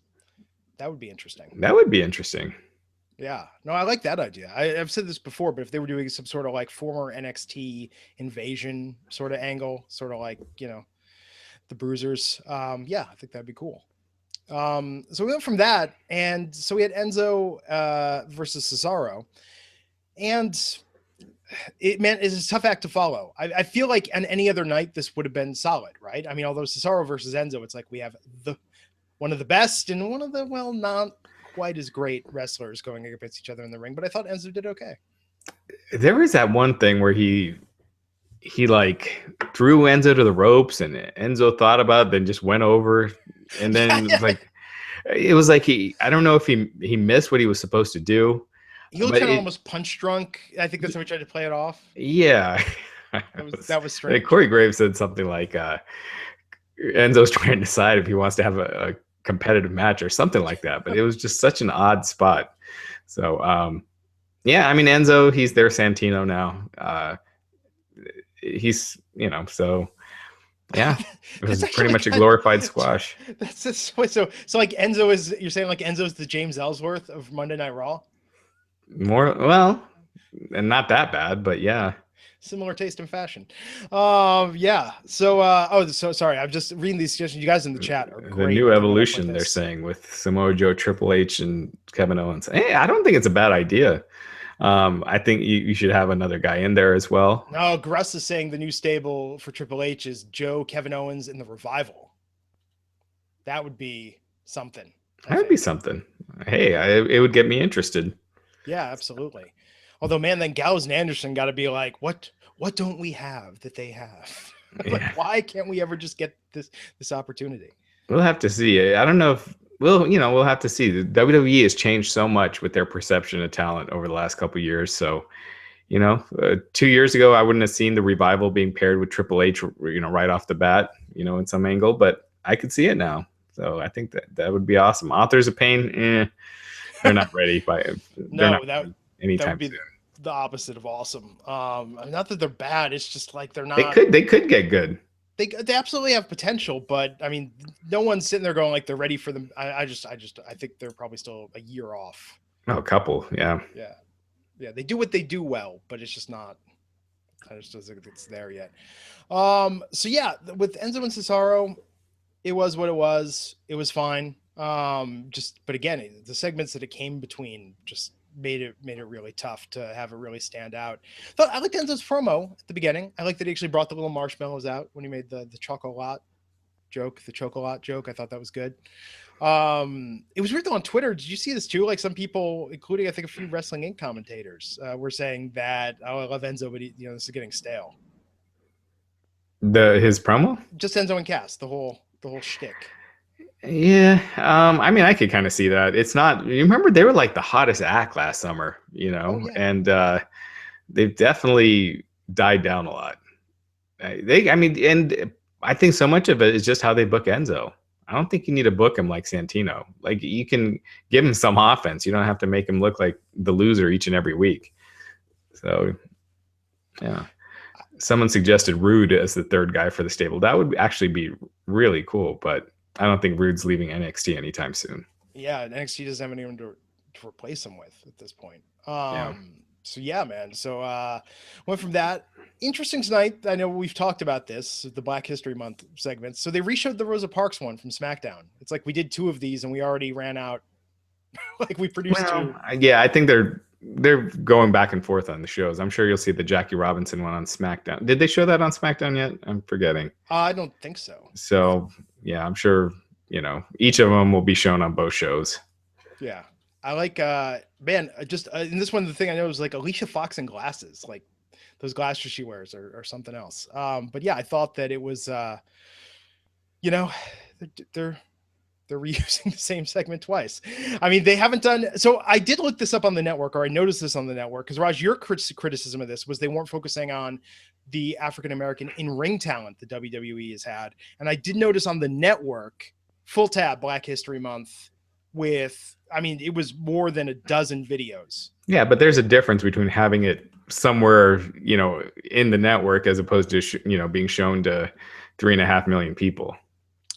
That would be interesting. That would be interesting. Yeah, no, I like that idea. I've said this before, but if they were doing some sort of like former NXT invasion sort of angle, sort of like, the Bruisers, yeah, I think that'd be cool. So we went from that, and so we had Enzo versus Cesaro, and it's a tough act to follow. I feel like on any other night this would have been solid, right? I mean, although Cesaro versus Enzo, it's like we have one of the best and one of the not quite as great wrestlers going against each other in the ring, but I thought Enzo did okay. There was that one thing where he like threw Enzo to the ropes, and Enzo thought about it, then just went over, and then it was like I don't know if he missed what he was supposed to do. He looked kind of almost punch drunk. I think that's how he tried to play it off. Yeah, that was strange. Corey Graves said something like Enzo's trying to decide if he wants to have a competitive match or something like that, but it was just such an odd spot. So yeah, I mean, Enzo, he's their Santino now. He's, so yeah, it was pretty much a glorified squash. That's just, so like Enzo is, you're saying like Enzo's the James Ellsworth of Monday Night Raw? More, well, and not that bad, but yeah. Similar taste in fashion. Yeah. So, so sorry. I'm just reading these suggestions. You guys in the chat are great. The new evolution, they're saying, with Samoa Joe, Triple H, and Kevin Owens. Hey, I don't think it's a bad idea. I think you should have another guy in there as well. No, Gruss is saying the new stable for Triple H is Joe, Kevin Owens, and the Revival. That would be something. That would be something. Hey, it would get me interested. Yeah, absolutely. Although, man, then Gallows and Anderson got to be like, what don't we have that they have? Like, why can't we ever just get this opportunity? We'll have to see. I don't know if we'll have to see. The WWE has changed so much with their perception of talent over the last couple of years. So, 2 years ago, I wouldn't have seen the Revival being paired with Triple H, right off the bat, in some angle, but I could see it now. So I think that would be awesome. Authors of Pain, they're not ready anytime soon. The opposite of awesome. Not that they're bad. It's just like they're not. They could get good. They absolutely have potential, but I mean, no one's sitting there going like they're ready for them. I think they're probably still a year off. Oh, a couple, yeah. Yeah. They do what they do well, but it's just not. I just don't think it's there yet. So yeah, with Enzo and Cesaro, it was what it was. It was fine. But again, the segments that it came between just made it really tough to have it really stand out. I liked Enzo's promo at the beginning. I liked that he actually brought the little marshmallows out when he made the chocolate joke, I thought that was good. It was weird though on Twitter. Did you see this too? Like some people, including I think a few Wrestling Inc. commentators, were saying that, I love Enzo, but this is getting stale. His promo? Just Enzo and Cass, the whole shtick. Yeah, I mean, I could kind of see that. It's not. You remember they were like the hottest act last summer, and they've definitely died down a lot. And I think so much of it is just how they book Enzo. I don't think you need to book him like Santino. Like you can give him some offense. You don't have to make him look like the loser each and every week. So, yeah. Someone suggested Rude as the third guy for the stable. That would actually be really cool, but I don't think Rude's leaving NXT anytime soon. Yeah, NXT doesn't have anyone to replace him with at this point. So yeah, man. So went from that. Interesting tonight. I know we've talked about this, the Black History Month segments. So they reshowed the Rosa Parks one from SmackDown. It's like we did 2 of these and we already ran out. Like we produced 2. Yeah, I think they're going back and forth on the shows. I'm sure you'll see the Jackie Robinson one on SmackDown. Did they show that on SmackDown yet? I'm forgetting. I don't think so. So yeah, I'm sure, each of them will be shown on both shows. Yeah. I like, man, just in this one, the thing I know is like Alicia Fox and glasses, like those glasses she wears or something else. But yeah, I thought that it was, they're reusing the same segment twice. I mean, they haven't done. So I did look this up on the network, or I noticed this on the network, because Raj, your criticism of this was they weren't focusing on the African-American in-ring talent the WWE has had. And I did notice on the network, full tab Black History Month with, I mean, it was more than a dozen videos. Yeah, but there's a difference between having it somewhere, in the network as opposed to, being shown to 3.5 million people.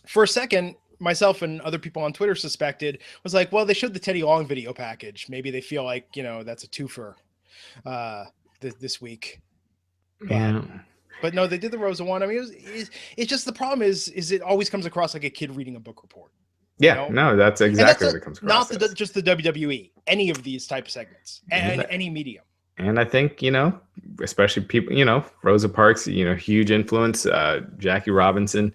For a second, myself and other people on Twitter suspected was like, well, they showed the Teddy Long video package. Maybe they feel like, that's a twofer this week. Yeah. But no, they did the Rosa one. I mean, it's just the problem is it always comes across like a kid reading a book report. Yeah, no, that's exactly what it comes across. Not just the WWE, any of these type of segments, and any medium. And I think, especially people, Rosa Parks, huge influence, Jackie Robinson,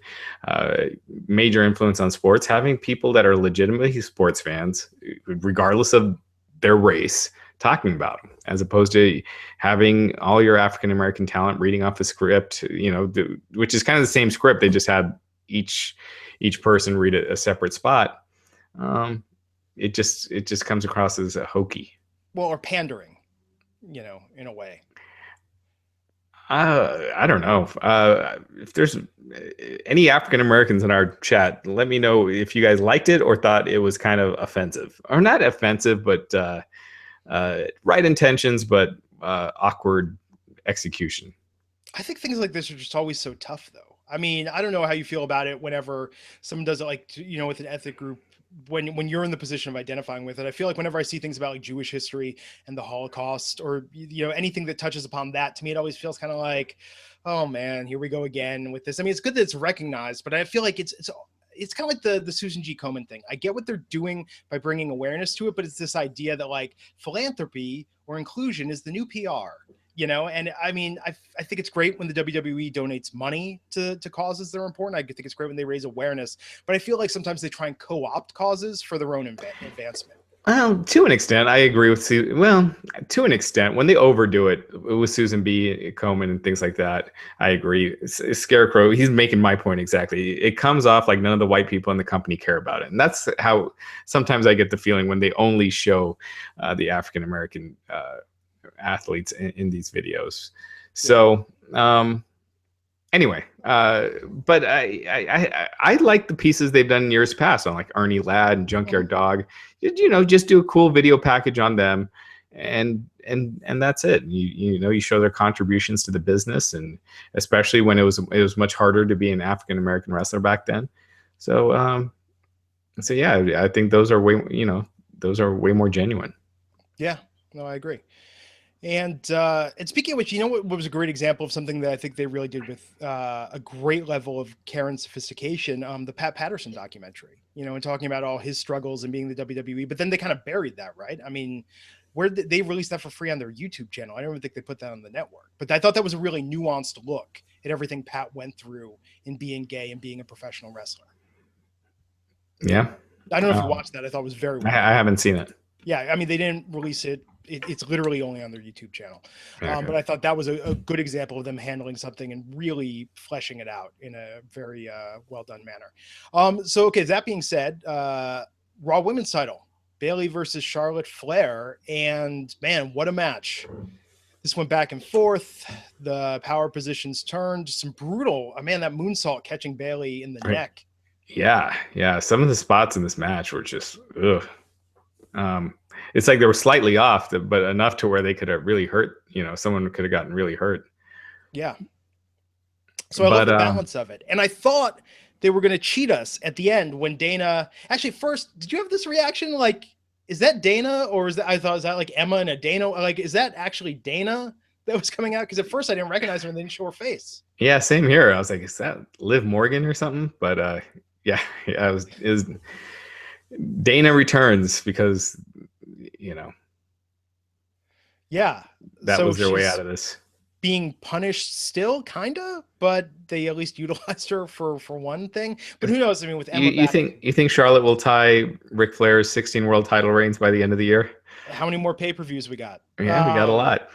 major influence on sports, having people that are legitimately sports fans, regardless of their race, talking about them, as opposed to having all your African-American talent reading off a script, which is kind of the same script. They just had each person read a separate spot. It just comes across as a hokey. Well, or pandering, in a way. I don't know. If there's any African Americans in our chat, let me know if you guys liked it or thought it was kind of offensive, or not offensive, but right intentions, but awkward execution. I think things like this are just always so tough, though. I mean, I don't know how you feel about it whenever someone does it, like, with an ethnic group, when you're in the position of identifying with it. I feel like whenever I see things about like Jewish history and the Holocaust, or anything that touches upon that, to me it always feels kind of like, oh man, here we go again with this. I mean, it's good that it's recognized, but I feel like it's kind of like the Susan G. Komen thing. I get what they're doing by bringing awareness to it, but it's this idea that like philanthropy or inclusion is the new PR. And I mean, I think it's great when the WWE donates money to causes that are important. I think it's great when they raise awareness, but I feel like sometimes they try and co-opt causes for their own advancement. To an extent, I agree with to an extent, when they overdo it with Susan B. Komen and things like that, I agree. Scarecrow, he's making my point exactly. It comes off like none of the white people in the company care about it. And that's how sometimes I get the feeling when they only show the African-American athletes in these videos. So anyway, but I like the pieces they've done in years past on like Ernie Ladd and Junkyard Dog. Just do a cool video package on them, and that's it. You show their contributions to the business, and especially when it was much harder to be an African American wrestler back then. So yeah, I think those are way more genuine. Yeah, no, I agree. And speaking of which, what was a great example of something that I think they really did with a great level of care and sophistication, the Pat Patterson documentary, and talking about all his struggles and being the WWE, but then they kind of buried that, right? I mean, where they released that for free on their YouTube channel. I don't even think they put that on the network, but I thought that was a really nuanced look at everything Pat went through in being gay and being a professional wrestler. Yeah. I don't know if you watched that. I thought it was very well. I haven't seen it. Yeah. I mean, they didn't release it. It's literally only on their YouTube channel. Okay. But I thought that was a good example of them handling something and really fleshing it out in a very well done manner. So, okay, that being said, Raw Women's title, Bayley versus Charlotte Flair. And man, what a match. This went back and forth. The power positions turned. Some brutal, that moonsault catching Bayley in the neck. Yeah. Some of the spots in this match were just, ugh. It's like they were slightly off, but enough to where they could have really hurt. Someone could have gotten really hurt. Yeah. So I love the balance of it. And I thought they were going to cheat us at the end when Dana. Actually, first, did you have this reaction? Like, is that Dana, or is that like Emma and a Dana? Like, is that actually Dana that was coming out? Because at first I didn't recognize her and they didn't show her face. Yeah, same here. I was like, is that Liv Morgan or something? But yeah, it was Dana returns because. Yeah, that was their way out of this. Being punished still, kinda, but they at least utilized her for one thing. But who knows? I mean, with Emma, you think Charlotte will tie Ric Flair's 16 world title reigns by the end of the year? How many more pay-per-views we got? Yeah, we got a lot.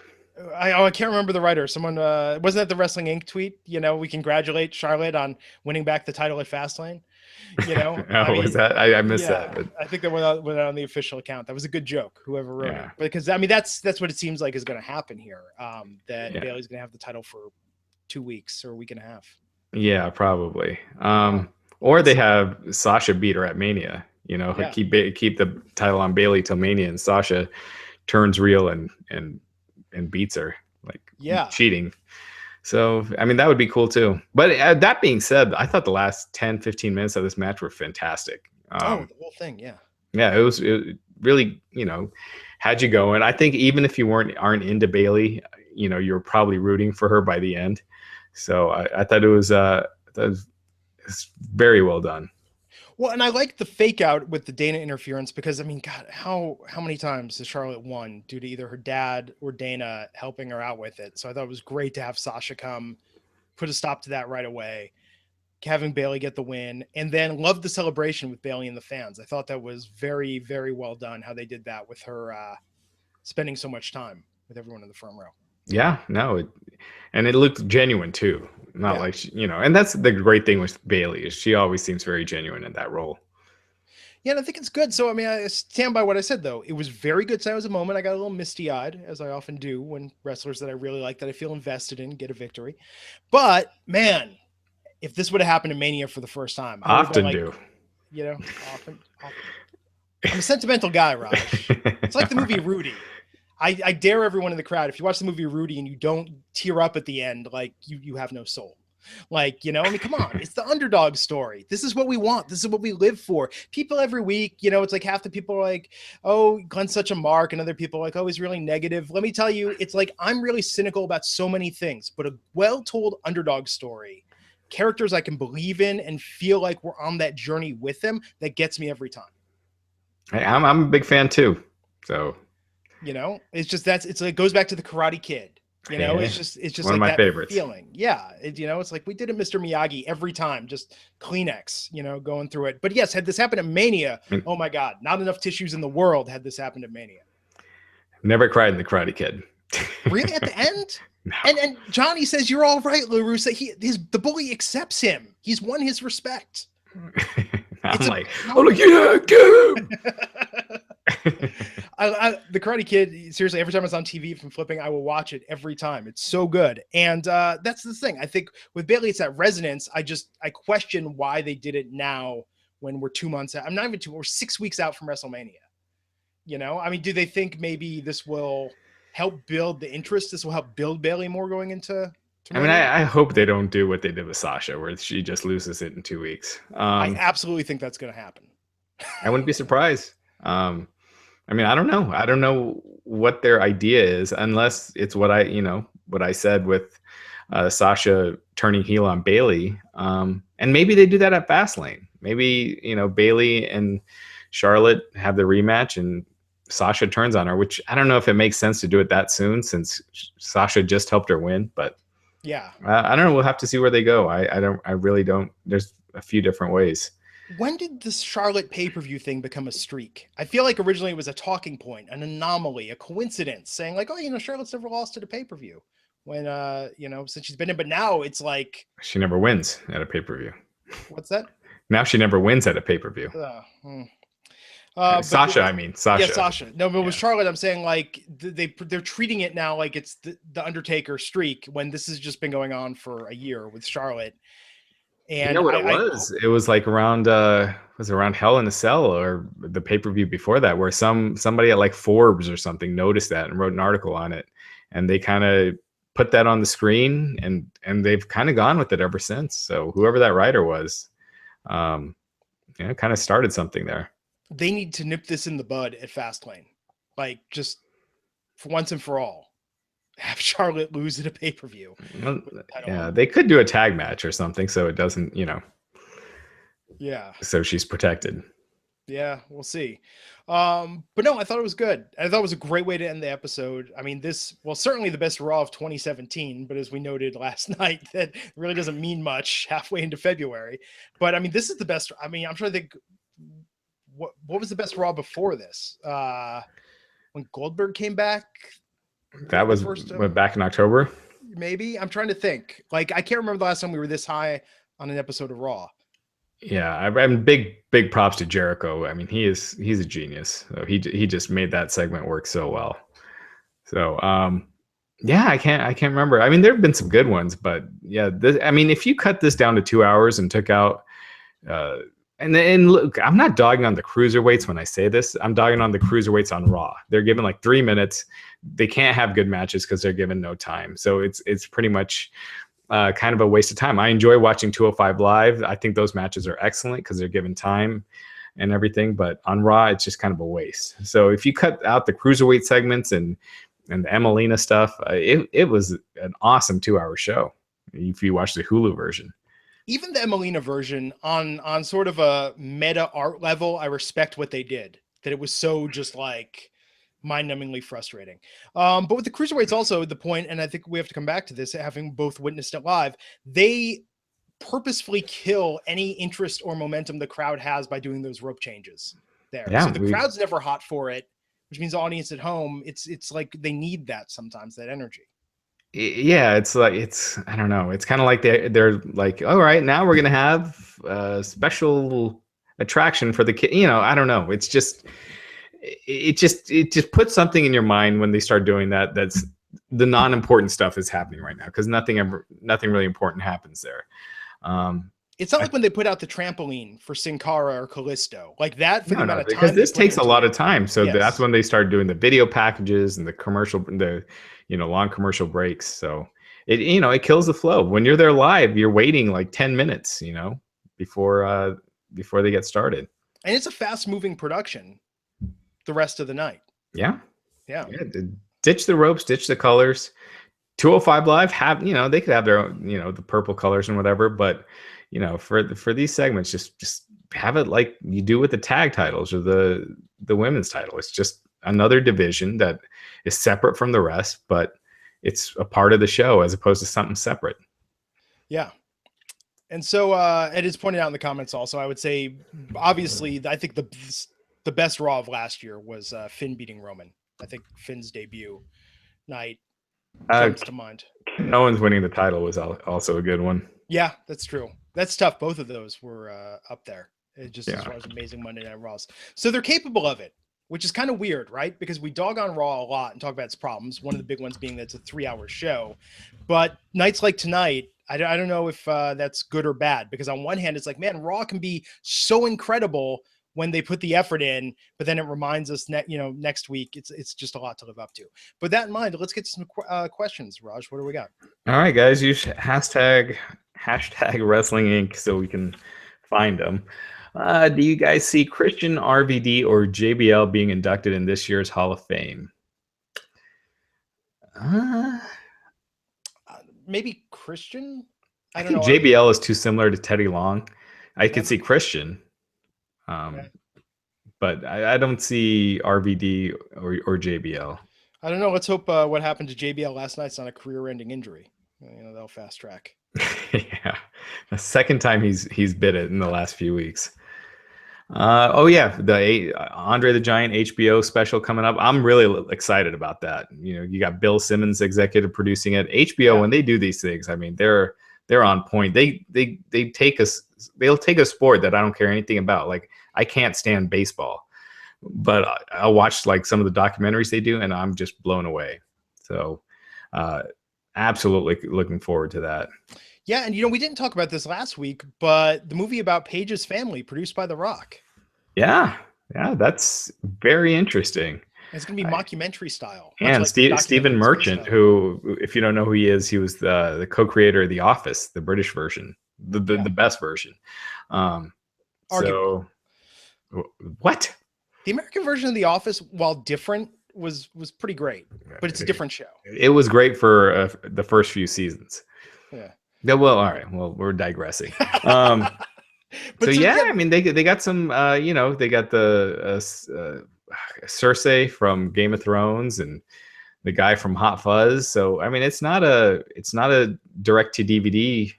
I can't remember the writer. Someone wasn't that the Wrestling Inc. tweet? We congratulate Charlotte on winning back the title at Fastlane. Was that? I missed that. But I think that went out on the official account. That was a good joke, whoever wrote it. Because that's what it seems like is going to happen here. That Bayley's going to have the title for 2 weeks or a week and a half. Yeah, probably. Or they have Sasha beat her at Mania. Keep the title on Bayley till Mania, and Sasha turns real and beats her, like cheating. So, I mean, that would be cool too. But that being said, I thought the last 10, 15 minutes of this match were fantastic. The whole thing, yeah. Yeah, it really, had you going. I think even if you aren't into Bayley, you're probably rooting for her by the end. So I thought it was it's very well done. Well, and I like the fake out with the Dana interference because, I mean, God, how many times has Charlotte won due to either her dad or Dana helping her out with it? So I thought it was great to have Sasha come, put a stop to that right away, having Bayley get the win, and then loved the celebration with Bayley and the fans. I thought that was very, very well done how they did that with her spending so much time with everyone in the front row. Yeah, no, and it looked genuine too. Not like and that's the great thing with Bayley is she always seems very genuine in that role. Yeah, and I think it's good. So, I mean, I stand by what I said, though. It was very good. So it was a moment. I got a little misty-eyed, as I often do when wrestlers that I really like, that I feel invested in, get a victory. But, man, if this would have happened in Mania for the first time. Often do. Often. I'm a sentimental guy, Raj. It's like the movie Rudy. I dare everyone in the crowd, if you watch the movie Rudy and you don't tear up at the end, like you have no soul. Like, I mean, come on, it's the underdog story. This is what we want. This is what we live for. People every week, it's like half the people are like, oh, Glenn's such a mark. And other people are like, oh, he's really negative. Let me tell you, it's like, I'm really cynical about so many things, but a well-told underdog story, characters I can believe in and feel like we're on that journey with them, that gets me every time. Hey, I'm a big fan too. So, it's just, it goes back to the Karate Kid. It's just one like of my that favorites. Feeling. Yeah. It's like we did a Mr. Miyagi every time, just Kleenex, going through it. But yes, had this happened at Mania, oh my God, not enough tissues in the world had this happened at Mania. Never cried in the Karate Kid. Really, at the end? No. And Johnny says, you're all right, LaRussa. The bully accepts him. He's won his respect. I'm like, yeah, get him. The Karate Kid, seriously, every time it's on TV from flipping, I will watch it every time. It's so good. And that's the thing. I think with Bayley, it's that resonance. I question why they did it now when we're 2 months out. I'm not even we're 6 weeks out from WrestleMania. I mean, do they think maybe this will help build the interest? This will help build Bayley more going into I mean, I hope they don't do what they did with Sasha, where she just loses it in 2 weeks. I absolutely think that's going to happen. I wouldn't be surprised. I mean, I don't know. I don't know what their idea is, unless it's what I said with Sasha turning heel on Bayley. And maybe they do that at Fastlane. Maybe, Bayley and Charlotte have the rematch and Sasha turns on her, which I don't know if it makes sense to do it that soon since Sasha just helped her win, but yeah, I don't know. We'll have to see where they go. I really don't. There's a few different ways. When did this Charlotte pay-per-view thing become a streak? I feel like originally it was a talking point, an anomaly, a coincidence, saying like, oh, Charlotte's never lost at a pay-per-view when, since she's been in, but now it's like. She never wins at a pay-per-view. What's that? Now she never wins at a pay-per-view. Sasha. Yeah, Sasha. No, but with Charlotte, I'm saying like they're treating it now like it's the Undertaker streak when this has just been going on for a year with Charlotte. And you know what it was? It was like around around Hell in a Cell or the pay-per-view before that, where somebody at like Forbes or something noticed that and wrote an article on it, and they kind of put that on the screen, and they've kind of gone with it ever since. So whoever that writer was, kind of started something there. They need to nip this in the bud at Fastlane, like just for once and for all. Have Charlotte lose at a pay-per-view. Yeah, they could do a tag match or something so it doesn't, Yeah. So she's protected. Yeah, we'll see. But no, I thought it was good. I thought it was a great way to end the episode. I mean, certainly the best Raw of 2017, but as we noted last night, that really doesn't mean much halfway into February. But I mean, this is the best. I mean, I'm trying to think what was the best Raw before this? When Goldberg came back? That was back in October. Maybe. I'm trying to think. Like, I can't remember the last time we were this high on an episode of Raw. Yeah, I'm big props to Jericho. I mean, he's a genius. So he just made that segment work so well. So yeah, I can't remember. I mean, there have been some good ones, but yeah, if you cut this down to 2 hours and took out and And look, I'm not dogging on the cruiserweights when I say this. I'm dogging on the cruiserweights on Raw. They're given like 3 minutes. They can't have good matches because they're given no time. So it's pretty much kind of a waste of time. I enjoy watching 205 Live. I think those matches are excellent because they're given time and everything. But on Raw, it's just kind of a waste. So if you cut out the cruiserweight segments and the Emmalina stuff, it was an awesome 2-hour show if you watch the Hulu version. Even the Emmalina version on sort of a meta art level, I respect what they did. That it was so just like mind-numbingly frustrating. But with the cruiserweights, also the point, and I think we have to come back to this, having both witnessed it live, they purposefully kill any interest or momentum the crowd has by doing those rope changes there. Yeah, so the crowd's never hot for it, which means the audience at home, it's like they need that sometimes, that energy. Yeah, it's like, I don't know. It's kind of like they're like, all right, now we're gonna have a special attraction for the kid. I don't know. It's just it just puts something in your mind when they start doing that. That's the non-important stuff is happening right now because nothing really important happens there. It's not like when they put out the trampoline for Sin Cara or Callisto, like that. For the amount of time, because this takes a lot of time. So yes. That's when they start doing the video packages and the commercial, long commercial breaks. So it kills the flow. When you're there live, you're waiting like 10 minutes, before they get started. And it's a fast moving production the rest of the night. Yeah. Ditch the ropes, ditch the colors. 205 Live have, they could have their own, the purple colors and whatever, but for these segments, just have it like you do with the tag titles or the women's title. It's just another division that is separate from the rest, but it's a part of the show as opposed to something separate. Yeah. And so it is pointed out in the comments also, I would say, obviously, I think the best Raw of last year was Finn beating Roman. I think Finn's debut night comes to mind. Owens winning the title was also a good one. Yeah, that's true. That's tough. Both of those were up there. It just as far as amazing Monday Night Raws. So they're capable of it, which is kind of weird, right? Because we dog on Raw a lot and talk about its problems. One of the big ones being that it's a 3-hour show. But nights like tonight, I don't know if that's good or bad. Because on one hand, it's like, man, Raw can be so incredible when they put the effort in, but then it reminds us, next week, it's just a lot to live up to. But that in mind, let's get some questions. Raj, what do we got? All right, guys, use hashtag WrestlingINC so we can find them. Do you guys see Christian, RVD, or JBL being inducted in this year's Hall of Fame? Maybe Christian? I think JBL is too similar to Teddy Long. I could see Christian. But I don't see RVD or JBL. I don't know. Let's hope what happened to JBL last night's not a career-ending injury. They'll fast track. Yeah, the second time he's bit it in the last few weeks. The Andre the Giant HBO special coming up. I'm really excited about that. You got Bill Simmons executive producing it. HBO, when they do these things, I mean, they're on point. They'll take a sport that I don't care anything about. Like, I can't stand baseball, but I'll watch like some of the documentaries they do, and I'm just blown away. So, absolutely looking forward to that. Yeah, and we didn't talk about this last week, but the movie about Paige's family, produced by The Rock. Yeah, that's very interesting. It's going to be mockumentary style. And like Stephen Merchant, who, if you don't know who he is, he was the co-creator of The Office, the British version, the best version. So, what? The American version of The Office, while different, was pretty great, but it's a different show. It was great for the first few seasons. Yeah. Well, all right. Well, we're digressing. I mean, they got some. They got the Cersei from Game of Thrones and the guy from Hot Fuzz. So I mean, it's not a direct to DVD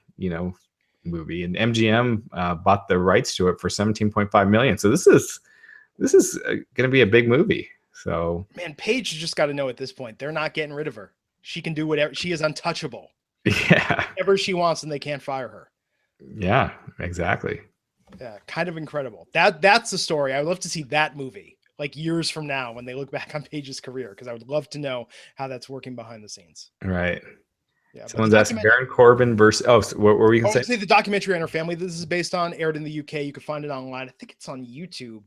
movie, and MGM bought the rights to it for $17.5 million. So this is going to be a big movie. So, man, Paige just got to know at this point, they're not getting rid of her. She can do whatever. She is untouchable. Yeah. Whatever she wants, and they can't fire her. Yeah, exactly. Yeah, kind of incredible. That's the story. I would love to see that movie like years from now when they look back on Paige's career, because I would love to know how that's working behind the scenes. Right. Yeah, but Someone's asking Baron Corbin versus. Oh, so what were we going to say? The documentary on her family this is based on aired in the UK. You can find it online. I think it's on YouTube.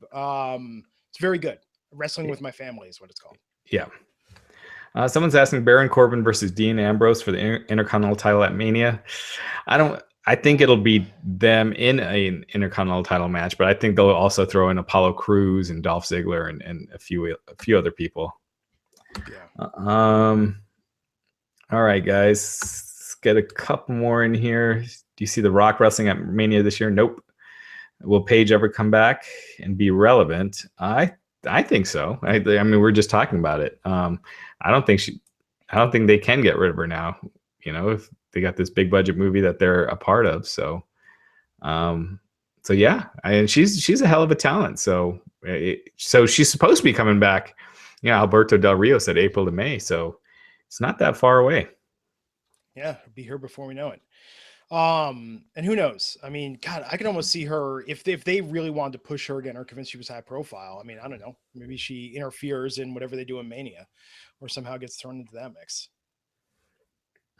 It's very good. Wrestling with My Family is what it's called. Yeah. Someone's asking Baron Corbin versus Dean Ambrose for the Intercontinental title at Mania. I think it'll be them in an Intercontinental title match, but I think they'll also throw in Apollo Crews and Dolph Ziggler and a few other people. Yeah. All right, guys, let's get a couple more in here. Do you see The Rock wrestling at Mania this year? Nope. Will Paige ever come back and be relevant? I think so. I mean, we're just talking about it. I don't think they can get rid of her now. You know, if they got this big budget movie that they're a part of. So yeah, and she's a hell of a talent. So she's supposed to be coming back. You know, Alberto Del Rio said April to May. So it's not that far away. Yeah, it'll be here before we know it. And who knows? I mean, God, I can almost see her if they really wanted to push her again or convince she was high profile. I mean, I don't know. Maybe she interferes in whatever they do in Mania or somehow gets thrown into that mix.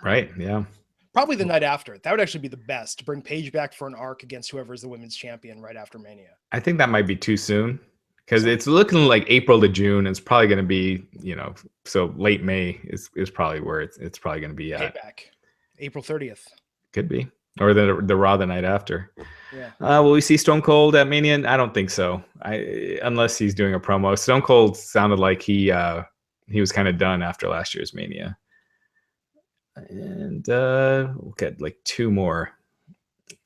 Right. Yeah. Probably the night after. That would actually be the best to bring Paige back for an arc against whoever is the women's champion right after Mania. I think that might be too soon because it's looking like April to June. It's probably going to be, you know, so late May is probably where it's probably going to be at. Payback. April 30th. Could be. Or the Raw the night after. Yeah. Will we see Stone Cold at Mania? I don't think so. Unless he's doing a promo. Stone Cold sounded like he was kind of done after last year's Mania. And we'll get like two more.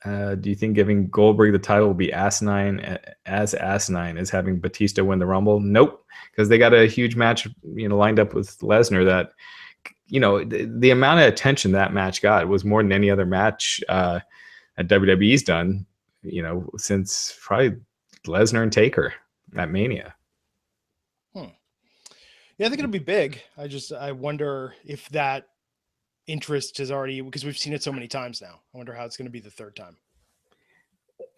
Do you think giving Goldberg the title will be asinine as having Batista win the Rumble? Nope, because they got a huge match, you know, lined up with Lesnar that, you know, the amount of attention that match got was more than any other match that WWE's done, you know, since probably Lesnar and Taker at Mania. Yeah, I think it'll be big. I wonder if that interest is already, because we've seen it so many times now. I wonder how it's going to be the third time.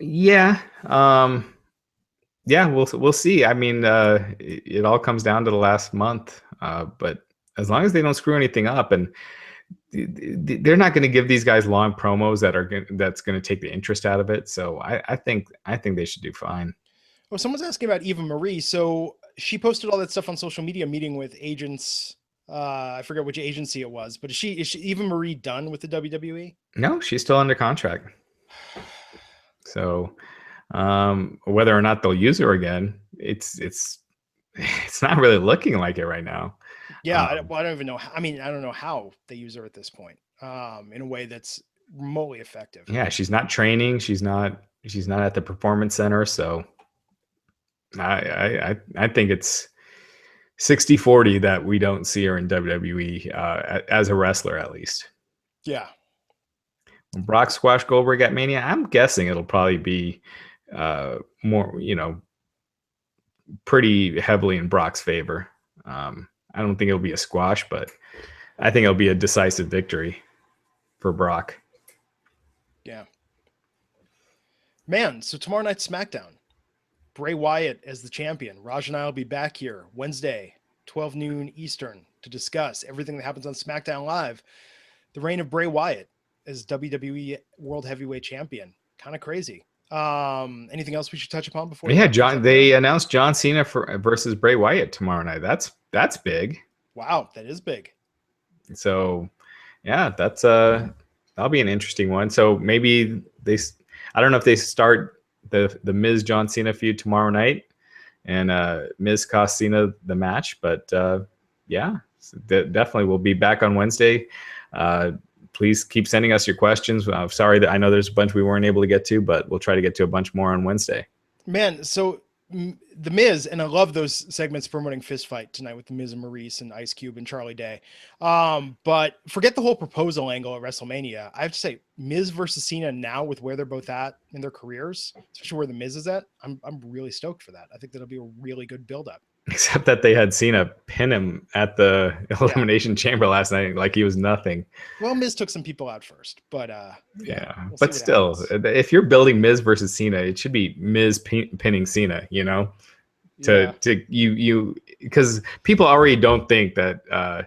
Yeah. Yeah, we'll see. I mean, it all comes down to the last month, but as long as they don't screw anything up, and they're not going to give these guys long promos that's going to take the interest out of it. So I think they should do fine. Oh, someone's asking about Eva Marie. So she posted all that stuff on social media, meeting with agents. I forget which agency it was, but is she Eva Marie done with the WWE? No, she's still under contract. So whether or not they'll use her again, it's not really looking like it right now. Yeah, I don't even know. I mean, I don't know how they use her at this point in a way that's remotely effective. Yeah, she's not training. She's not at the performance center. So I think it's 60-40 that we don't see her in WWE as a wrestler, at least. Yeah. Brock squash Goldberg at Mania. I'm guessing it'll probably be more, you know, pretty heavily in Brock's favor. I don't think it'll be a squash, but I think it'll be a decisive victory for Brock. Yeah. Man, so tomorrow night SmackDown. Bray Wyatt as the champion. Raj and I will be back here Wednesday, 12 noon Eastern, to discuss everything that happens on SmackDown Live. The reign of Bray Wyatt as WWE World Heavyweight Champion. Kind of crazy. Anything else we should touch upon before? Yeah, they announced John Cena versus Bray Wyatt tomorrow night. That's big. Wow, that is big. So, yeah, that'll be an interesting one. So maybe I don't know if they start the Miz John Cena feud tomorrow night, and Miz cost Cena the match. But yeah, definitely we'll be back on Wednesday. Please keep sending us your questions. Sorry that I know there's a bunch we weren't able to get to, but we'll try to get to a bunch more on Wednesday. Man, so the Miz, and I love those segments promoting Fist Fight tonight with the Miz and Maurice and Ice Cube and Charlie Day. But forget the whole proposal angle at WrestleMania. I have to say, Miz versus Cena now, with where they're both at in their careers, especially where the Miz is at, I'm really stoked for that. I think that'll be a really good build-up. Except that they had Cena pin him at the Elimination Chamber last night like he was nothing. Well, Miz took some people out first, but we'll but still, if you're building Miz versus Cena, it should be Miz pinning Cena, you know, to you because people already don't think that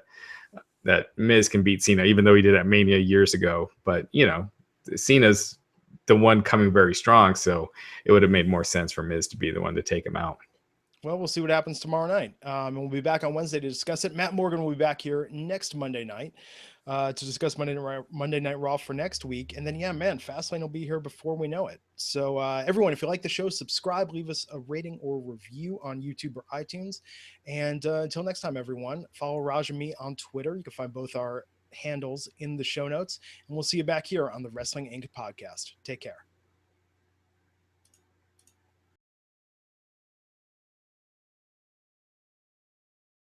that Miz can beat Cena, even though he did at Mania years ago. But, you know, Cena's the one coming very strong, so it would have made more sense for Miz to be the one to take him out. Well, we'll see what happens tomorrow night. And we'll be back on Wednesday to discuss it. Matt Morgan will be back here next Monday night to discuss Monday Night Raw for next week. And then, yeah, man, Fastlane will be here before we know it. So, everyone, if you like the show, subscribe, leave us a rating or review on YouTube or iTunes. And until next time, everyone, follow Raj and me on Twitter. You can find both our handles in the show notes. And we'll see you back here on the Wrestling Inc. podcast. Take care.